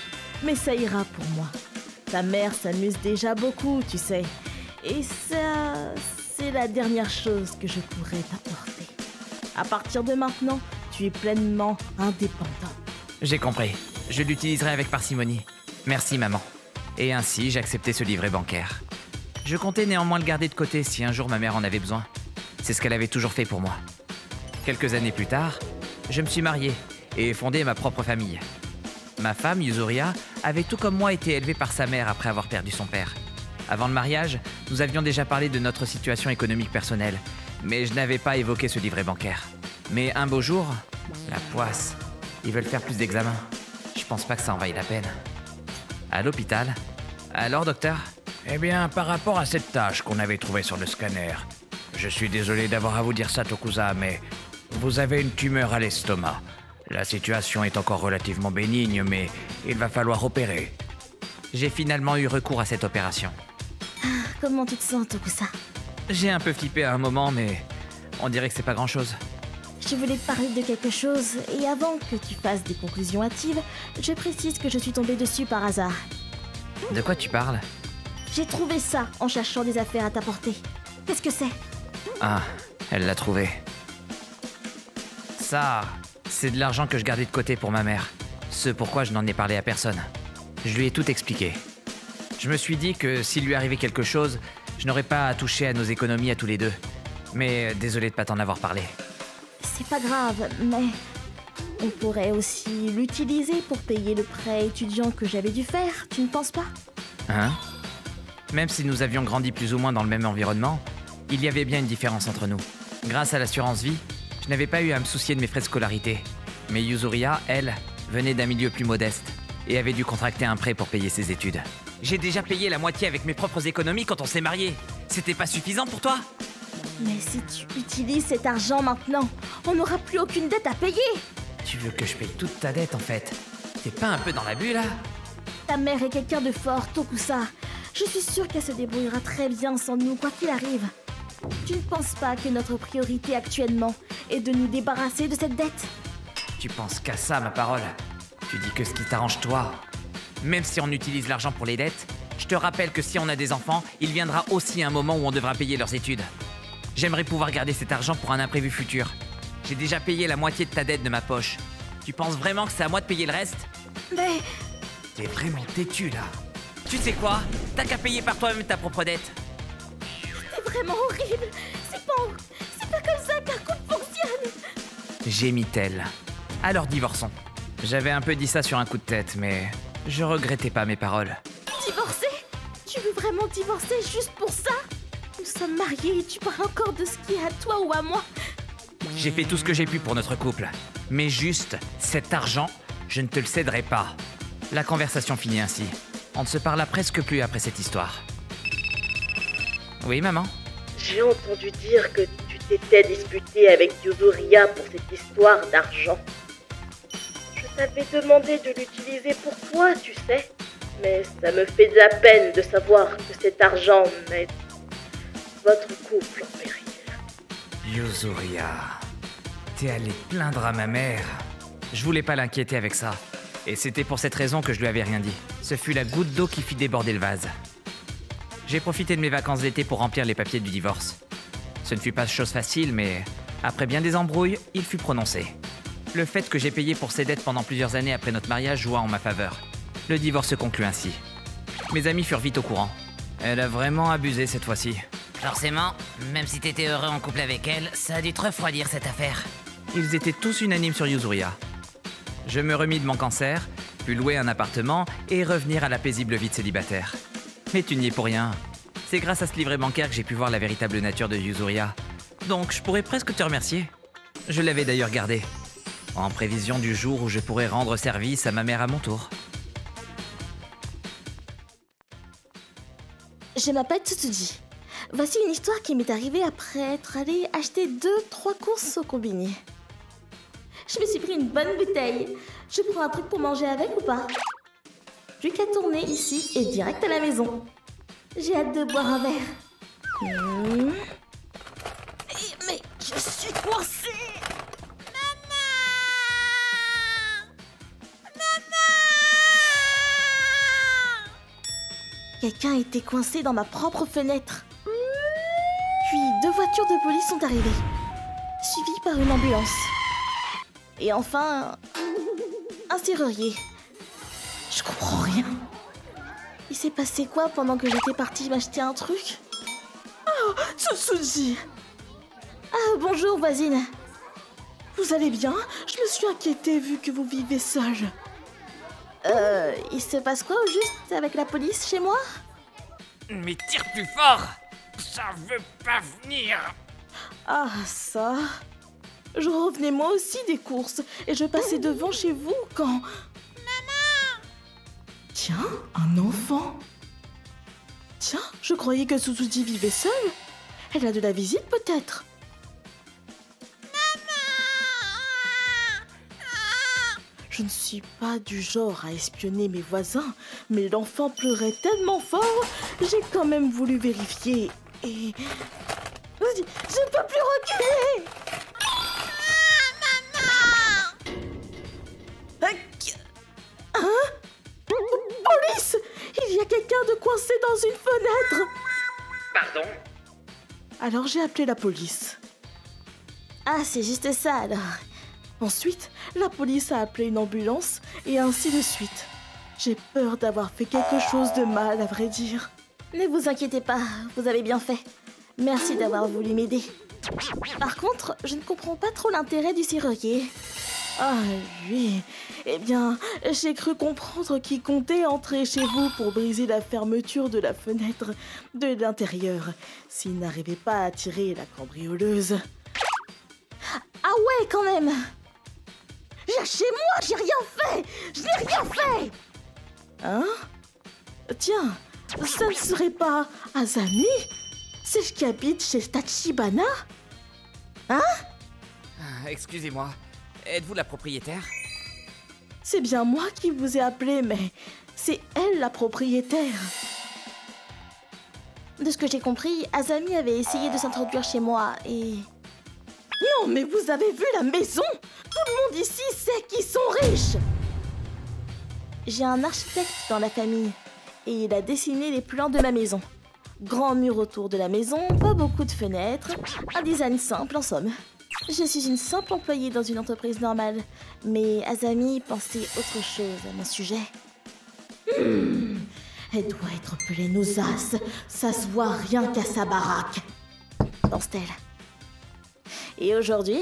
mais ça ira pour moi. Ta mère s'amuse déjà beaucoup, tu sais. Et ça, c'est la dernière chose que je pourrais t'apporter. À partir de maintenant, tu es pleinement indépendant. J'ai compris. Je l'utiliserai avec parcimonie. Merci, maman. Et ainsi, j'ai accepté ce livret bancaire. Je comptais néanmoins le garder de côté si un jour ma mère en avait besoin. C'est ce qu'elle avait toujours fait pour moi. Quelques années plus tard, je me suis marié et fondé ma propre famille. Ma femme, Yuzuria, avait tout comme moi été élevée par sa mère après avoir perdu son père. Avant le mariage, nous avions déjà parlé de notre situation économique personnelle, mais je n'avais pas évoqué ce livret bancaire. Mais un beau jour, la poisse, ils veulent faire plus d'examens. Je pense pas que ça en vaille la peine. À l'hôpital. Alors, docteur? Eh bien, par rapport à cette tâche qu'on avait trouvée sur le scanner, je suis désolé d'avoir à vous dire ça, Tokusa, mais vous avez une tumeur à l'estomac. La situation est encore relativement bénigne, mais il va falloir opérer. J'ai finalement eu recours à cette opération. Comment tu te sens, Tokusa? J'ai un peu flippé à un moment, mais on dirait que c'est pas grand-chose. Je voulais te parler de quelque chose, et avant que tu fasses des conclusions hâtives, je précise que je suis tombée dessus par hasard. De quoi tu parles? J'ai trouvé ça en cherchant des affaires à t'apporter. Qu'est-ce que c'est? Ah, elle l'a trouvé. Ça, c'est de l'argent que je gardais de côté pour ma mère. Ce pourquoi je n'en ai parlé à personne. Je lui ai tout expliqué. Je me suis dit que s'il lui arrivait quelque chose, je n'aurais pas à toucher à nos économies à tous les deux. Mais désolé de pas t'en avoir parlé. C'est pas grave, mais on pourrait aussi l'utiliser pour payer le prêt étudiant que j'avais dû faire, tu ne penses pas? Hein? Même si nous avions grandi plus ou moins dans le même environnement, il y avait bien une différence entre nous. Grâce à l'assurance vie, je n'avais pas eu à me soucier de mes frais de scolarité. Mais Yuzuria, elle, venait d'un milieu plus modeste et avait dû contracter un prêt pour payer ses études. J'ai déjà payé la moitié avec mes propres économies quand on s'est mariés. C'était pas suffisant pour toi? Mais si tu utilises cet argent maintenant, on n'aura plus aucune dette à payer. Tu veux que je paye toute ta dette en fait? T'es pas un peu dans l'abus là? Ta mère est quelqu'un de fort, Tokusa. Je suis sûre qu'elle se débrouillera très bien sans nous, quoi qu'il arrive. Tu ne penses pas que notre priorité actuellement est de nous débarrasser de cette dette? Tu penses qu'à ça, ma parole? Tu dis que ce qui t'arrange toi. Même si on utilise l'argent pour les dettes, je te rappelle que si on a des enfants, il viendra aussi un moment où on devra payer leurs études. J'aimerais pouvoir garder cet argent pour un imprévu futur. J'ai déjà payé la moitié de ta dette de ma poche. Tu penses vraiment que c'est à moi de payer le reste? Mais... T'es vraiment têtu, là. Tu sais quoi? T'as qu'à payer par toi-même ta propre dette. C'est vraiment horrible. C'est pas comme ça qu'un couple fonctionne. Gémit-elle. Alors divorçons. J'avais un peu dit ça sur un coup de tête, mais je regrettais pas mes paroles. Divorcer? Tu veux vraiment divorcer juste pour ça? Nous sommes mariés et tu parles encore de ce qui est à toi ou à moi. J'ai fait tout ce que j'ai pu pour notre couple. Mais juste, cet argent, je ne te le céderai pas. La conversation finit ainsi. On ne se parla presque plus après cette histoire. Oui, maman? J'ai entendu dire que tu t'étais disputé avec Yuzuria pour cette histoire d'argent. Je t'avais demandé de l'utiliser pour toi, tu sais. Mais ça me fait de la peine de savoir que cet argent met votre couple en péril. Yuzuria, t'es allé te plaindre à ma mère. Je voulais pas l'inquiéter avec ça. Et c'était pour cette raison que je lui avais rien dit. Ce fut la goutte d'eau qui fit déborder le vase. J'ai profité de mes vacances d'été pour remplir les papiers du divorce. Ce ne fut pas chose facile, mais après bien des embrouilles, il fut prononcé. Le fait que j'ai payé pour ces dettes pendant plusieurs années après notre mariage joua en ma faveur. Le divorce se conclut ainsi. Mes amis furent vite au courant. Elle a vraiment abusé cette fois-ci. Forcément, même si t'étais heureux en couple avec elle, ça a dû te refroidir cette affaire. Ils étaient tous unanimes sur Yuzuria. Je me remis de mon cancer pu louer un appartement et revenir à la paisible vie de célibataire. Mais tu n'y es pour rien. C'est grâce à ce livret bancaire que j'ai pu voir la véritable nature de Yuzuria. Donc je pourrais presque te remercier. Je l'avais d'ailleurs gardé, en prévision du jour où je pourrais rendre service à ma mère à mon tour. Je m'appelle Tsutsuji. Voici une histoire qui m'est arrivée après être allée acheter 2-3 courses au combini. Je me suis pris une bonne bouteille. Je prends un truc pour manger avec ou pas? Plus qu'à tourner ici et direct à la maison. J'ai hâte de boire un verre. Mais je suis coincée. Quelqu'un était coincé dans ma propre fenêtre. Puis 2 voitures de police sont arrivées, suivies par une ambulance. Et enfin, un serrurier. Je comprends rien. Il s'est passé quoi pendant que j'étais partie m'acheter un truc? Oh, Tsutsuji! Ah, bonjour voisine. Vous allez bien? Je me suis inquiétée vu que vous vivez seule. Il se passe quoi au juste avec la police chez moi? Mais tire plus fort! Ça veut pas venir! Ah, ça... Je revenais moi aussi des courses et je passais devant chez vous quand... Maman! Tiens, un enfant. Tiens, je croyais que Tsutsuji vivait seule. Elle a de la visite peut-être. Je ne suis pas du genre à espionner mes voisins, mais l'enfant pleurait tellement fort, j'ai quand même voulu vérifier et... Je ne peux plus reculer! Maman! Hein? Police! Il y a quelqu'un de coincé dans une fenêtre! Pardon? Alors j'ai appelé la police. Ah, c'est juste ça alors. Ensuite, la police a appelé une ambulance et ainsi de suite. J'ai peur d'avoir fait quelque chose de mal, à vrai dire. Ne vous inquiétez pas, vous avez bien fait. Merci d'avoir voulu m'aider. Par contre, je ne comprends pas trop l'intérêt du serrurier. Ah, lui... Eh bien, j'ai cru comprendre qu'il comptait entrer chez vous pour briser la fermeture de la fenêtre de l'intérieur, s'il n'arrivait pas à attirer la cambrioleuse. Ah ouais, quand même! Lâchez-moi, j'ai rien fait! Je n'ai rien fait! Hein? Tiens, ça ne serait pas Azami? Celle qui habite chez Tachibana? Hein? Excusez-moi, êtes-vous la propriétaire? C'est bien moi qui vous ai appelé, mais c'est elle la propriétaire. De ce que j'ai compris, Azami avait essayé de s'introduire chez moi et... Non, mais vous avez vu la maison? Tout le monde ici sait qu'ils sont riches. J'ai un architecte dans la famille et il a dessiné les plans de ma maison. Grand mur autour de la maison, pas beaucoup de fenêtres, un design simple en somme. Je suis une simple employée dans une entreprise normale, mais Azami pensait autre chose à mon sujet. Elle doit être pleine aux as, ça se voit rien qu'à sa baraque, pense-t-elle. Et aujourd'hui...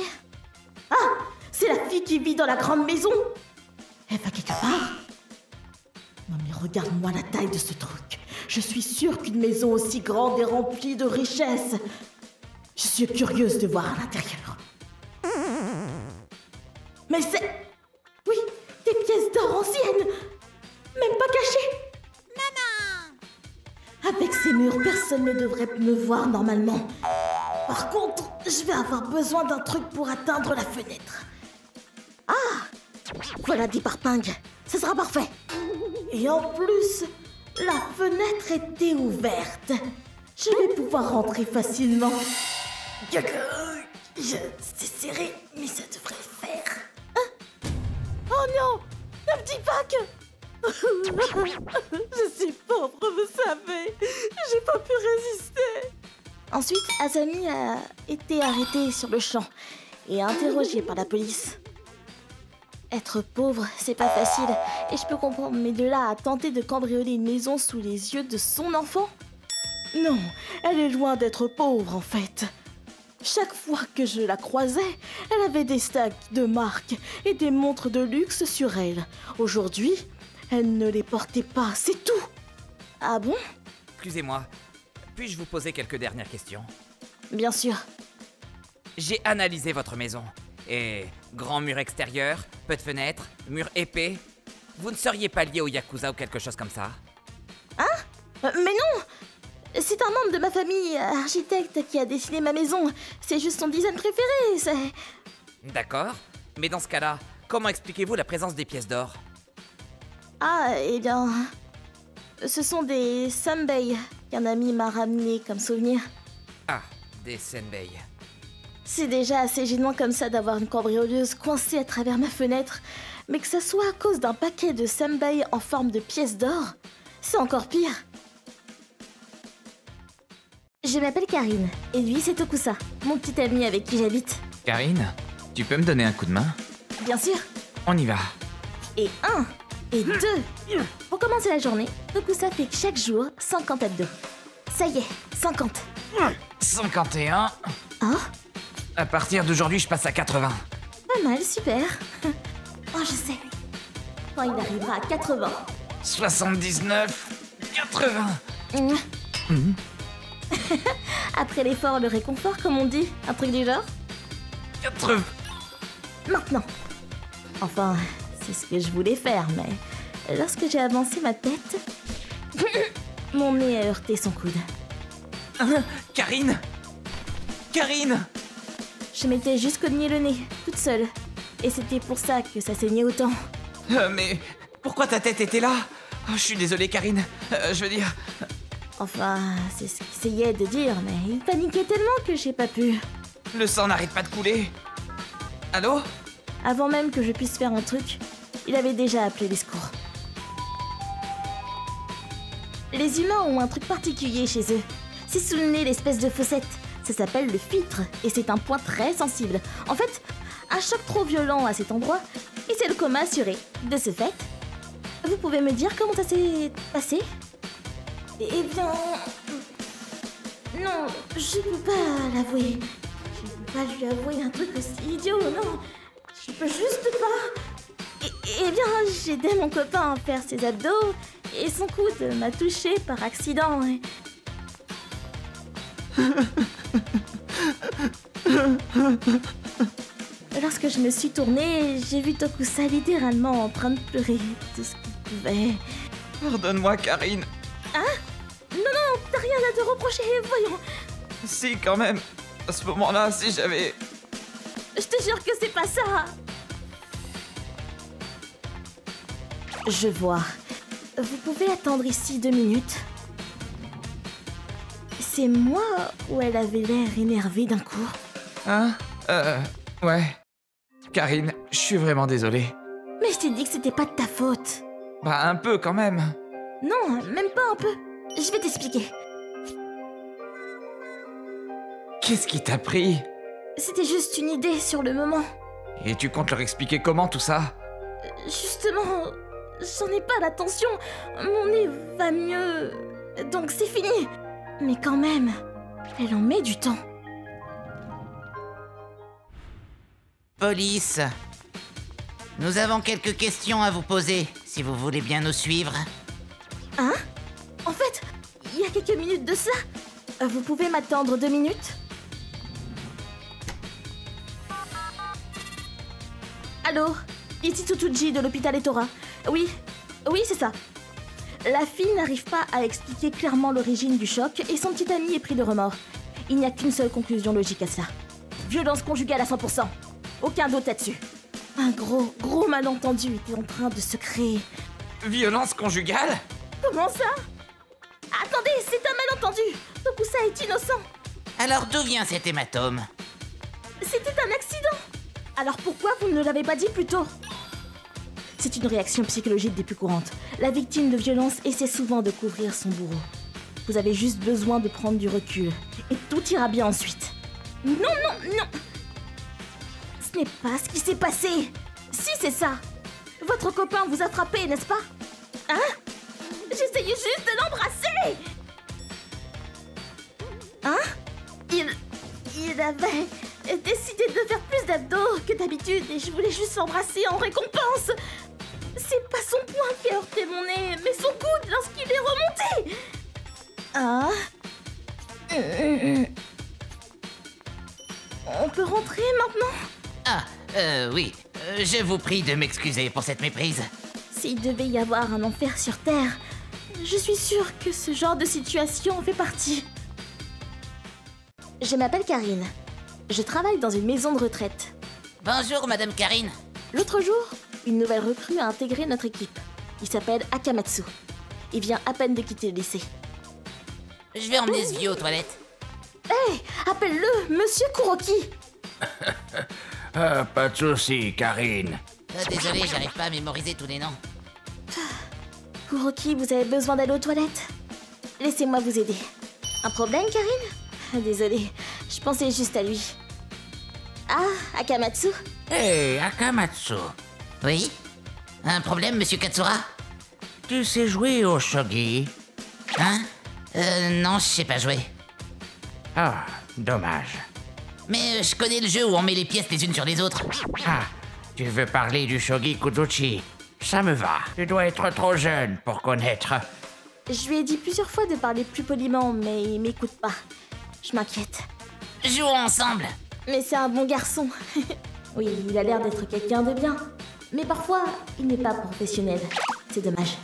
Ah! C'est la fille qui vit dans la grande maison! Elle va quelque part? Non mais regarde-moi la taille de ce truc. Je suis sûre qu'une maison aussi grande est remplie de richesses. Je suis curieuse de voir à l'intérieur. Mais c'est... Oui, des pièces d'or anciennes! Même pas cachées! Maman! Avec ces murs, personne ne devrait me voir normalement. Par contre, je vais avoir besoin d'un truc pour atteindre la fenêtre. Ah! Voilà des parpingues. Ça sera parfait. Et en plus, la fenêtre était ouverte. Je vais pouvoir rentrer facilement. C'est serré, mais ça devrait le faire. Hein? Oh non! Ne me dis pas que... Je suis pauvre, vous savez. J'ai pas pu résister. Ensuite, Azami a été arrêté sur le champ et interrogé par la police. Être pauvre, c'est pas facile, et je peux comprendre, mais de là à tenter de cambrioler une maison sous les yeux de son enfant? Non, elle est loin d'être pauvre en fait. Chaque fois que je la croisais, elle avait des stacks de marque et des montres de luxe sur elle. Aujourd'hui, elle ne les portait pas, c'est tout. Ah bon? Excusez-moi, puis-je vous poser quelques dernières questions? Bien sûr. J'ai analysé votre maison. Et grand mur extérieur, peu de fenêtres, mur épais. Vous ne seriez pas lié au Yakuza ou quelque chose comme ça? Mais non! C'est un membre de ma famille, architecte, qui a dessiné ma maison. C'est juste son design préféré, c'est... D'accord, mais dans ce cas-là, comment expliquez-vous la présence des pièces d'or? Ah, eh bien... Ce sont des senbei qu'un ami m'a ramené comme souvenir. Ah, des senbei. C'est déjà assez gênant comme ça d'avoir une cambrioleuse coincée à travers ma fenêtre, mais que ça soit à cause d'un paquet de senbei en forme de pièces d'or, c'est encore pire. Je m'appelle Karine, et lui c'est Tokusa, mon petit ami avec qui j'habite. Karine, tu peux me donner un coup de main? Bien sûr. On y va. Et 1, et 2. Pour commencer la journée, Tokusa fait chaque jour 50 abdos. Ça y est, 50. 51. Oh, À partir d'aujourd'hui, je passe à 80. pas mal, super. Oh, je sais. Quand il arrivera à 80. 79. 80. Après l'effort, le réconfort, comme on dit. Un truc du genre. 80. Maintenant. Enfin, c'est ce que je voulais faire, mais lorsque j'ai avancé ma tête, mon nez a heurté son coude. Karine. Karine. Je m'étais juste cogné le nez, toute seule. Et c'était pour ça que ça saignait autant. Mais pourquoi ta tête était là? Je suis désolé, Karine. Je veux dire... Enfin, c'est ce qu'il essayait de dire, mais il paniquait tellement que j'ai pas pu. Le sang n'arrête pas de couler. Allô? Avant même que je puisse faire un truc, il avait déjà appelé les secours. Les humains ont un truc particulier chez eux. C'est sous le nez l'espèce de fossette. Ça s'appelle le filtre, et c'est un point très sensible. En fait, un choc trop violent à cet endroit, et c'est le coma assuré. De ce fait, vous pouvez me dire comment ça s'est passé? Eh bien... Non, je peux pas l'avouer. Je peux pas lui avouer un truc aussi idiot, non. Je peux juste pas. Eh bien, j'ai aidé mon copain à faire ses abdos, et son coude m'a touché par accident. Lorsque je me suis tournée, j'ai vu Tokusa littéralement en train de pleurer tout ce qu'il pouvait. Pardonne-moi, Karine. Non, t'as rien à te reprocher, voyons. Si, quand même. À ce moment-là, si j'avais... Je te jure que c'est pas ça. Je vois. Vous pouvez attendre ici 2 minutes. C'est moi ou elle avait l'air énervée d'un coup? Hein? Ouais. Karine, je suis vraiment désolé. Mais je t'ai dit que c'était pas de ta faute. Bah, un peu quand même. Non, même pas un peu. Je vais t'expliquer. Qu'est-ce qui t'a pris? C'était juste une idée sur le moment. Et tu comptes leur expliquer comment tout ça? Justement, j'en ai pas l'attention. Mon nez va mieux. Donc c'est fini. Mais quand même, elle en met du temps. Police. Nous avons quelques questions à vous poser, si vous voulez bien nous suivre. Hein? En fait, il y a quelques minutes de ça. Vous pouvez m'attendre 2 minutes? Allô? Ici Tsutsuji de l'hôpital Etora. Oui, c'est ça. La fille n'arrive pas à expliquer clairement l'origine du choc et son petit ami est pris de remords. Il n'y a qu'une seule conclusion logique à cela. Violence conjugale à 100%. Aucun doute là-dessus. Un gros malentendu était en train de se créer. Violence conjugale? Comment ça? Attendez, c'est un malentendu. Tokusa est innocent. Alors d'où vient cet hématome? C'était un accident. Alors pourquoi vous ne l'avez pas dit plus tôt? C'est une réaction psychologique des plus courantes. La victime de violence essaie souvent de couvrir son bourreau. Vous avez juste besoin de prendre du recul. Et tout ira bien ensuite. Non. Ce n'est pas ce qui s'est passé. Si, c'est ça. Votre copain vous a frappé, n'est-ce pas? Hein? J'essayais juste de l'embrasser. Hein? Il il avait décidé de faire plus d'abdos que d'habitude et je voulais juste l'embrasser en récompense. C'est pas son poing qui a heurté mon nez, mais son coude lorsqu'il est remonté. Ah. On peut rentrer maintenant? Ah, oui. Je vous prie de m'excuser pour cette méprise. S'il devait y avoir un enfer sur Terre, je suis sûre que ce genre de situation en fait partie. Je m'appelle Karine. Je travaille dans une maison de retraite. Bonjour, Madame Karine. L'autre jour, une nouvelle recrue a intégré notre équipe. Il s'appelle Akamatsu. Il vient à peine de quitter le lycée. Je vais emmener ce vieux aux toilettes. Hé, appelle-le Monsieur Kuroki. Pas de soucis, Karine. Désolé, j'arrive pas à mémoriser tous les noms. Kuroki, vous avez besoin d'aller aux toilettes? Laissez-moi vous aider. Un problème, Karine? Désolée, je pensais juste à lui. Ah, Akamatsu? Hé, Akamatsu. Oui? Un problème, Monsieur Katsura? Tu sais jouer au shogi? Hein? Non, je sais pas jouer. Ah, dommage. Mais je connais le jeu où on met les pièces les unes sur les autres. Ah, tu veux parler du shogi kudochi? Ça me va. Tu dois être trop jeune pour connaître. Je lui ai dit plusieurs fois de parler plus poliment, mais il m'écoute pas. Je m'inquiète. Jouons ensemble. Mais c'est un bon garçon. Oui, il a l'air d'être quelqu'un de bien. Mais parfois, il n'est pas professionnel. C'est dommage.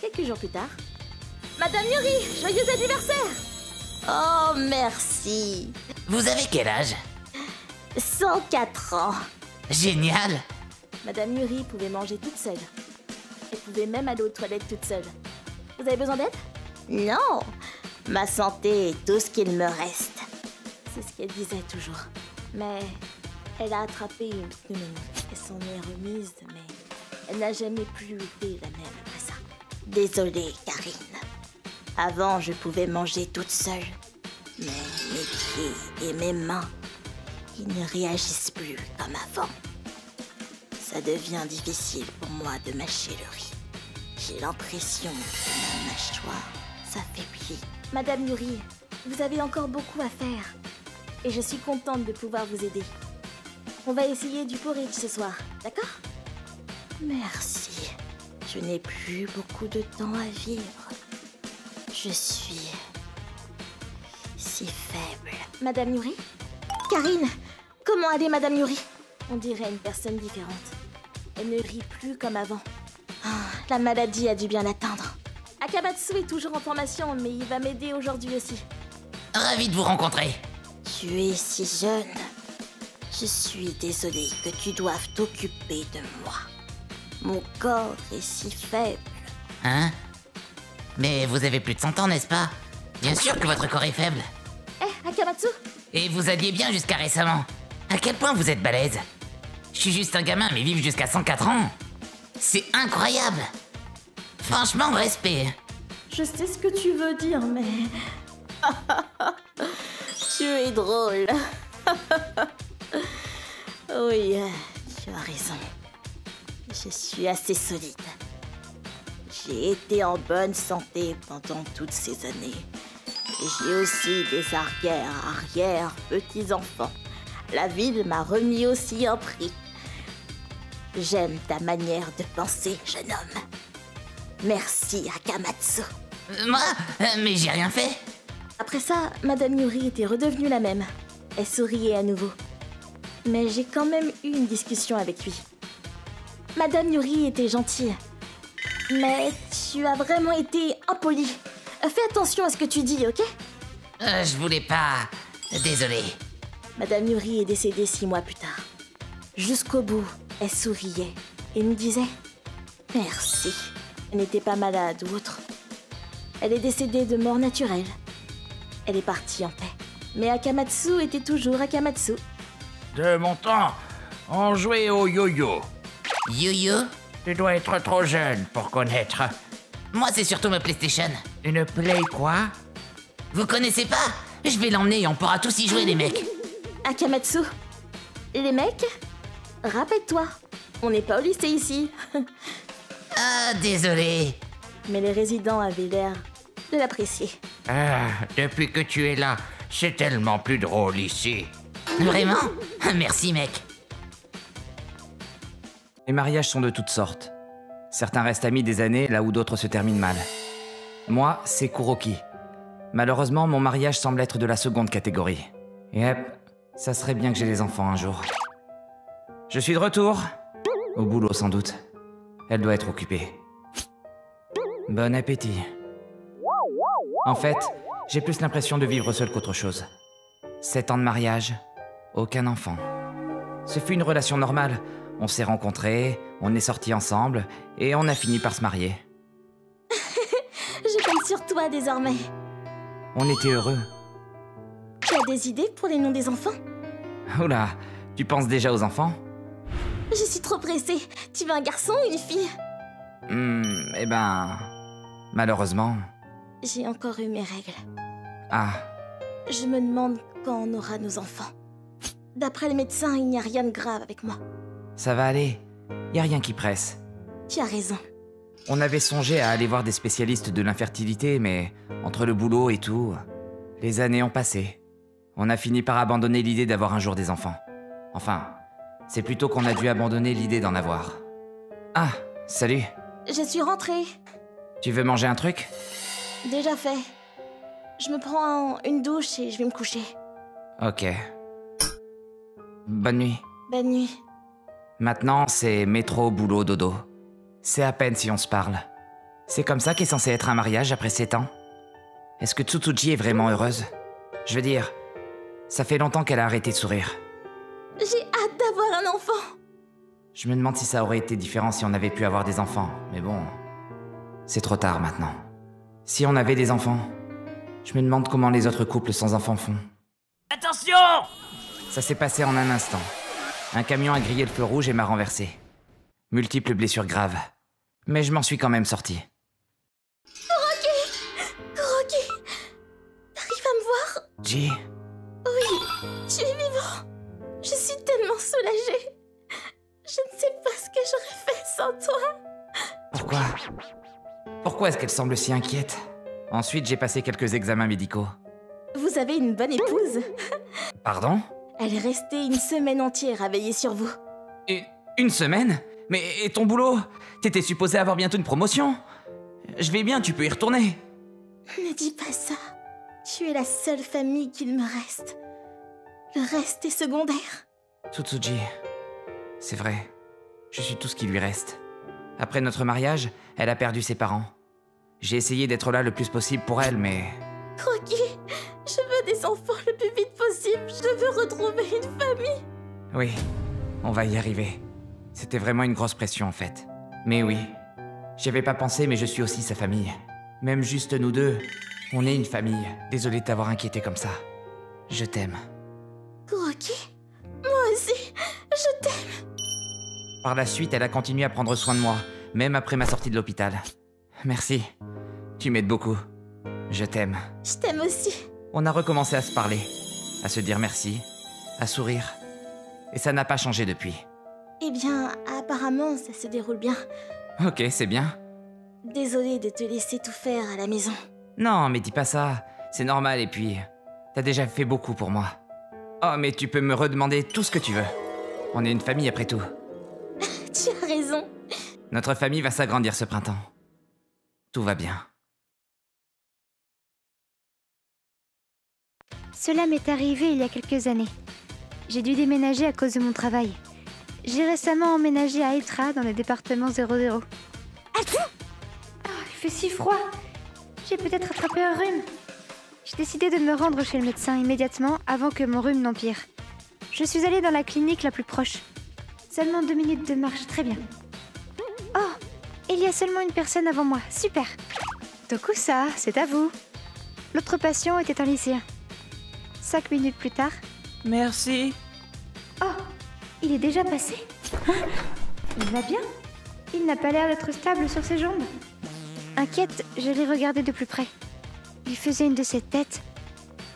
Quelques jours plus tard... Madame Yuri, joyeux anniversaire! Oh, merci. Vous avez quel âge? 104 ans. Génial. Madame Yuri pouvait manger toute seule. Elle pouvait même aller aux toilettes toute seule. Vous avez besoin d'aide? Non. Ma santé est tout ce qu'il me reste. C'est ce qu'elle disait toujours. Mais elle a attrapé une pneumonie. Elle s'en est remise, mais elle n'a jamais plus été la même après ça. Désolée, Karine. Avant, je pouvais manger toute seule. Mais mes pieds et mes mains, ils ne réagissent plus comme avant. Ça devient difficile pour moi de mâcher le riz. J'ai l'impression que ma mâchoire s'affaiblit. Madame Yuri, vous avez encore beaucoup à faire. Et je suis contente de pouvoir vous aider. On va essayer du porridge ce soir, d'accord? Merci. Je n'ai plus beaucoup de temps à vivre. Je suis si faible. Madame Yuri? Karine, comment allez Madame Yuri? On dirait une personne différente. Elle ne rit plus comme avant. Ah, la maladie a dû bien l'atteindre. Akamatsu est toujours en formation, mais il va m'aider aujourd'hui aussi. Ravi de vous rencontrer. Tu es si jeune. Je suis désolée que tu doives t'occuper de moi. Mon corps est si faible. Hein? Mais vous avez plus de 100 ans, n'est-ce pas? Bien sûr que votre corps est faible. Eh, Akamatsu? Et vous alliez bien jusqu'à récemment. À quel point vous êtes balèze? Je suis juste un gamin, mais vivre jusqu'à 104 ans, c'est incroyable. Franchement, respect. Je sais ce que tu veux dire, mais... Tu es drôle. Oui, tu as raison. Je suis assez solide. J'ai été en bonne santé pendant toutes ces années. Et j'ai aussi des arrière-petits-enfants. La ville m'a remis aussi un prix. J'aime ta manière de penser, jeune homme. Merci, Akamatsu. Moi? Mais j'ai rien fait. Après ça, Madame Yuri était redevenue la même. Elle souriait à nouveau. Mais j'ai quand même eu une discussion avec lui. Madame Yuri était gentille. Mais tu as vraiment été impoli. Fais attention à ce que tu dis, ok? Je voulais pas... Désolé. Madame Yuri est décédée 6 mois plus tard. Jusqu'au bout, elle souriait et nous disait « Merci ». Elle n'était pas malade ou autre. Elle est décédée de mort naturelle. Elle est partie en paix. Mais Akamatsu était toujours Akamatsu. De mon temps, on jouait au yo-yo. Yo-yo? Tu dois être trop jeune pour connaître. Moi, c'est surtout ma PlayStation. Une Play quoi? Vous connaissez pas? Je vais l'emmener et on pourra tous y jouer, les mecs. Akamatsu, les mecs, rappelle-toi, on n'est pas au lycée ici. Ah, désolé. Mais les résidents avaient l'air de l'apprécier. Ah, depuis que tu es là, c'est tellement plus drôle ici. Vraiment? Merci, mec. Les mariages sont de toutes sortes. Certains restent amis des années, là où d'autres se terminent mal. Moi, c'est Kuroki. Malheureusement, mon mariage semble être de la seconde catégorie. Yep, ça serait bien que j'ai des enfants un jour. Je suis de retour. Au boulot, sans doute. Elle doit être occupée. Bon appétit. En fait, j'ai plus l'impression de vivre seul qu'autre chose. 7 ans de mariage, aucun enfant. Ce fut une relation normale. On s'est rencontrés, on est sortis ensemble, et on a fini par se marier. Je compte sur toi désormais. On était heureux. Tu as des idées pour les noms des enfants? Oula, tu penses déjà aux enfants? Je suis trop pressée. Tu veux un garçon ou une fille? Eh ben... Malheureusement... J'ai encore eu mes règles. Ah, Je me demande quand on aura nos enfants. D'après les médecins, il n'y a rien de grave avec moi. ça va aller. Y a rien qui presse. Tu as raison. On avait songé à aller voir des spécialistes de l'infertilité, mais entre le boulot et tout, les années ont passé. On a fini par abandonner l'idée d'avoir un jour des enfants. Enfin, c'est plutôt qu'on a dû abandonner l'idée d'en avoir. Ah, salut. Je suis rentrée. Tu veux manger un truc? Déjà fait. Je me prends une douche et je vais me coucher. Ok. Bonne nuit. Bonne nuit. Maintenant, c'est métro, boulot, dodo. C'est à peine si on se parle. C'est comme ça qu'est censé être un mariage après 7 ans? Est-ce que Tsutsuji est vraiment heureuse? Je veux dire, ça fait longtemps qu'elle a arrêté de sourire. J'ai hâte d'avoir un enfant. Je me demande si ça aurait été différent si on avait pu avoir des enfants, mais bon... C'est trop tard maintenant. Si on avait des enfants, je me demande comment les autres couples sans enfants font. Attention! Ça s'est passé en un instant. Un camion a grillé le feu rouge et m'a renversé. Multiples blessures graves. Mais je m'en suis quand même sorti. Kuroki, t'arrives à me voir? Ji, Oui, tu es vivant. Je suis tellement soulagée. Je ne sais pas ce que j'aurais fait sans toi. pourquoi? Pourquoi est-ce qu'elle semble si inquiète? Ensuite, j'ai passé quelques examens médicaux. Vous avez une bonne épouse. Pardon? Elle est restée une semaine entière à veiller sur vous. Une semaine? Mais et ton boulot? T'étais supposé avoir bientôt une promotion? Je vais bien, tu peux y retourner. Ne dis pas ça. Tu es la seule famille qu'il me reste. Le reste est secondaire. Tsutsuji, c'est vrai. Je suis tout ce qui lui reste. Après notre mariage, elle a perdu ses parents. J'ai essayé d'être là le plus possible pour elle, mais... Kuroki, je veux des enfants le plus vite possible. Je veux retrouver une famille. Oui, on va y arriver. C'était vraiment une grosse pression en fait. Mais oui, j'y avais pas pensé, mais je suis aussi sa famille. Même juste nous deux, on est une famille. Désolé de t'avoir inquiété comme ça. Je t'aime. Kuroki, moi aussi, je t'aime. Par la suite, elle a continué à prendre soin de moi, même après ma sortie de l'hôpital. Merci. Tu m'aides beaucoup. Je t'aime. Je t'aime aussi. On a recommencé à se parler, à se dire merci, à sourire. Et ça n'a pas changé depuis. Eh bien, apparemment, ça se déroule bien. Ok, c'est bien. Désolée de te laisser tout faire à la maison. Non, mais dis pas ça. C'est normal et puis... T'as déjà fait beaucoup pour moi. Oh, mais tu peux me redemander tout ce que tu veux. On est une famille après tout. Tu as raison. Notre famille va s'agrandir ce printemps. Tout va bien. Cela m'est arrivé il y a quelques années. J'ai dû déménager à cause de mon travail. J'ai récemment emménagé à Etra, dans le département 00. Attends! Oh, il fait si froid! J'ai peut-être attrapé un rhume. J'ai décidé de me rendre chez le médecin immédiatement avant que mon rhume n'empire. Je suis allée dans la clinique la plus proche. Seulement 2 minutes de marche, très bien. Oh! Il y a seulement une personne avant moi, super! Dokusa, c'est à vous. L'autre patient était un lycéen. 5 minutes plus tard... Merci. Oh! Il est déjà passé? Hein? Il va bien? Il n'a pas l'air d'être stable sur ses jambes. Inquiète, je l'ai regardé de plus près. Il faisait une de ses têtes.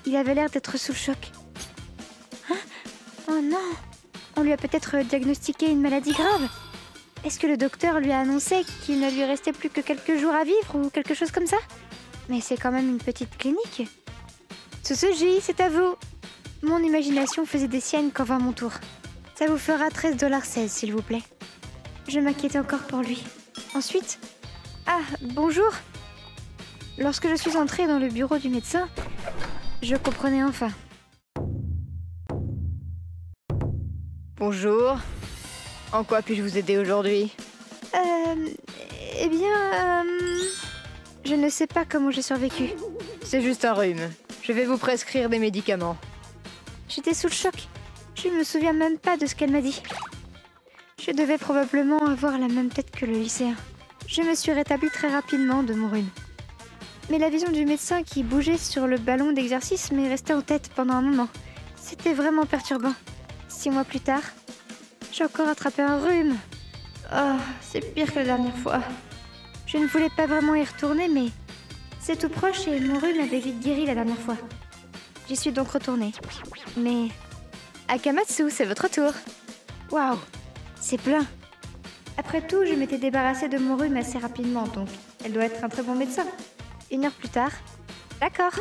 Il avait l'air d'être sous le choc. Hein? Oh non! On lui a peut-être diagnostiqué une maladie grave. Est-ce que le docteur lui a annoncé qu'il ne lui restait plus que quelques jours à vivre ou quelque chose comme ça? Mais c'est quand même une petite clinique. Tsutsuji, c'est à vous. Mon imagination faisait des siennes quand vint mon tour. Ça vous fera 13,16 $, s'il vous plaît. Je m'inquiétais encore pour lui. Ensuite... Ah, bonjour! Lorsque je suis entrée dans le bureau du médecin, je comprenais enfin. Bonjour. En quoi puis-je vous aider aujourd'hui? Eh bien... Je ne sais pas comment j'ai survécu. C'est juste un rhume. Je vais vous prescrire des médicaments. J'étais sous le choc. Je ne me souviens même pas de ce qu'elle m'a dit. Je devais probablement avoir la même tête que le lycéen. Je me suis rétablie très rapidement de mon rhume. Mais la vision du médecin qui bougeait sur le ballon d'exercice m'est restée en tête pendant un moment. C'était vraiment perturbant. 6 mois plus tard, j'ai encore attrapé un rhume. Oh, c'est pire que la dernière fois. Je ne voulais pas vraiment y retourner, mais c'est tout proche et mon rhume avait vite guéri la dernière fois. J'y suis donc retournée. Mais... Akamatsu, c'est votre tour. Waouh, c'est plein. Après tout, je m'étais débarrassée de mon rhume assez rapidement, donc elle doit être un très bon médecin. 1 heure plus tard... D'accord,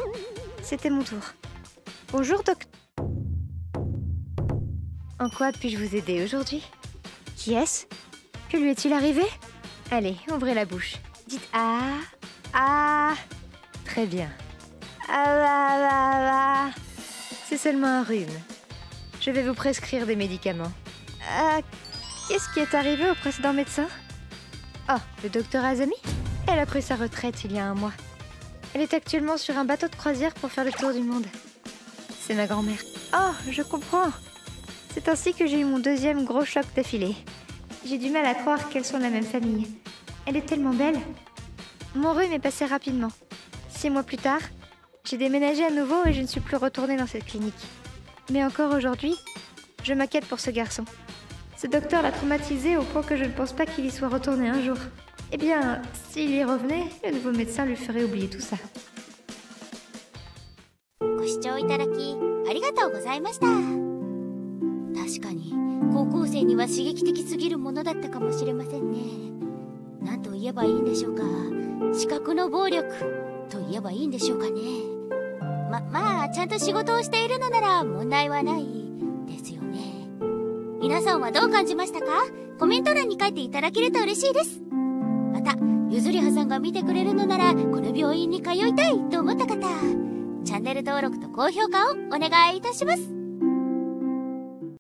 c'était mon tour. Bonjour, docteur. En quoi puis-je vous aider aujourd'hui? Qui est-ce? Que lui est-il arrivé? Allez, ouvrez la bouche. Dites ah... Ah... Très bien. Ah... C'est seulement un rhume. Je vais vous prescrire des médicaments. Qu'est-ce qui est arrivé au précédent médecin? Oh, le docteur Azami? Elle a pris sa retraite il y a 1 mois. Elle est actuellement sur un bateau de croisière pour faire le tour du monde. C'est ma grand-mère. Oh, je comprends. C'est ainsi que j'ai eu mon 2e gros choc d'affilée. J'ai du mal à croire qu'elles sont de la même famille. Elle est tellement belle. Mon rhume est passé rapidement. 6 mois plus tard, j'ai déménagé à nouveau et je ne suis plus retournée dans cette clinique. Mais encore aujourd'hui, je m'inquiète pour ce garçon. Ce docteur l'a traumatisé au point que je ne pense pas qu'il y soit retourné un jour. Eh bien, s'il y revenait, le nouveau médecin lui ferait oublier tout ça. ご視聴いただきありがとうございました。確かに高校生には刺激的すぎるものだったかもしれませんね。何と言えばいいんでしょうか。視覚の暴力と言えばいいんでしょうかね。まあちゃんと仕事をしているのなら問題はないですよね。皆さんはどう感じましたか？コメント欄に書いていただけると嬉しいです。またゆずりはさんが見てくれるのならこの病院に通いたいと思った方、チャンネル登録と高評価をお願いいたします。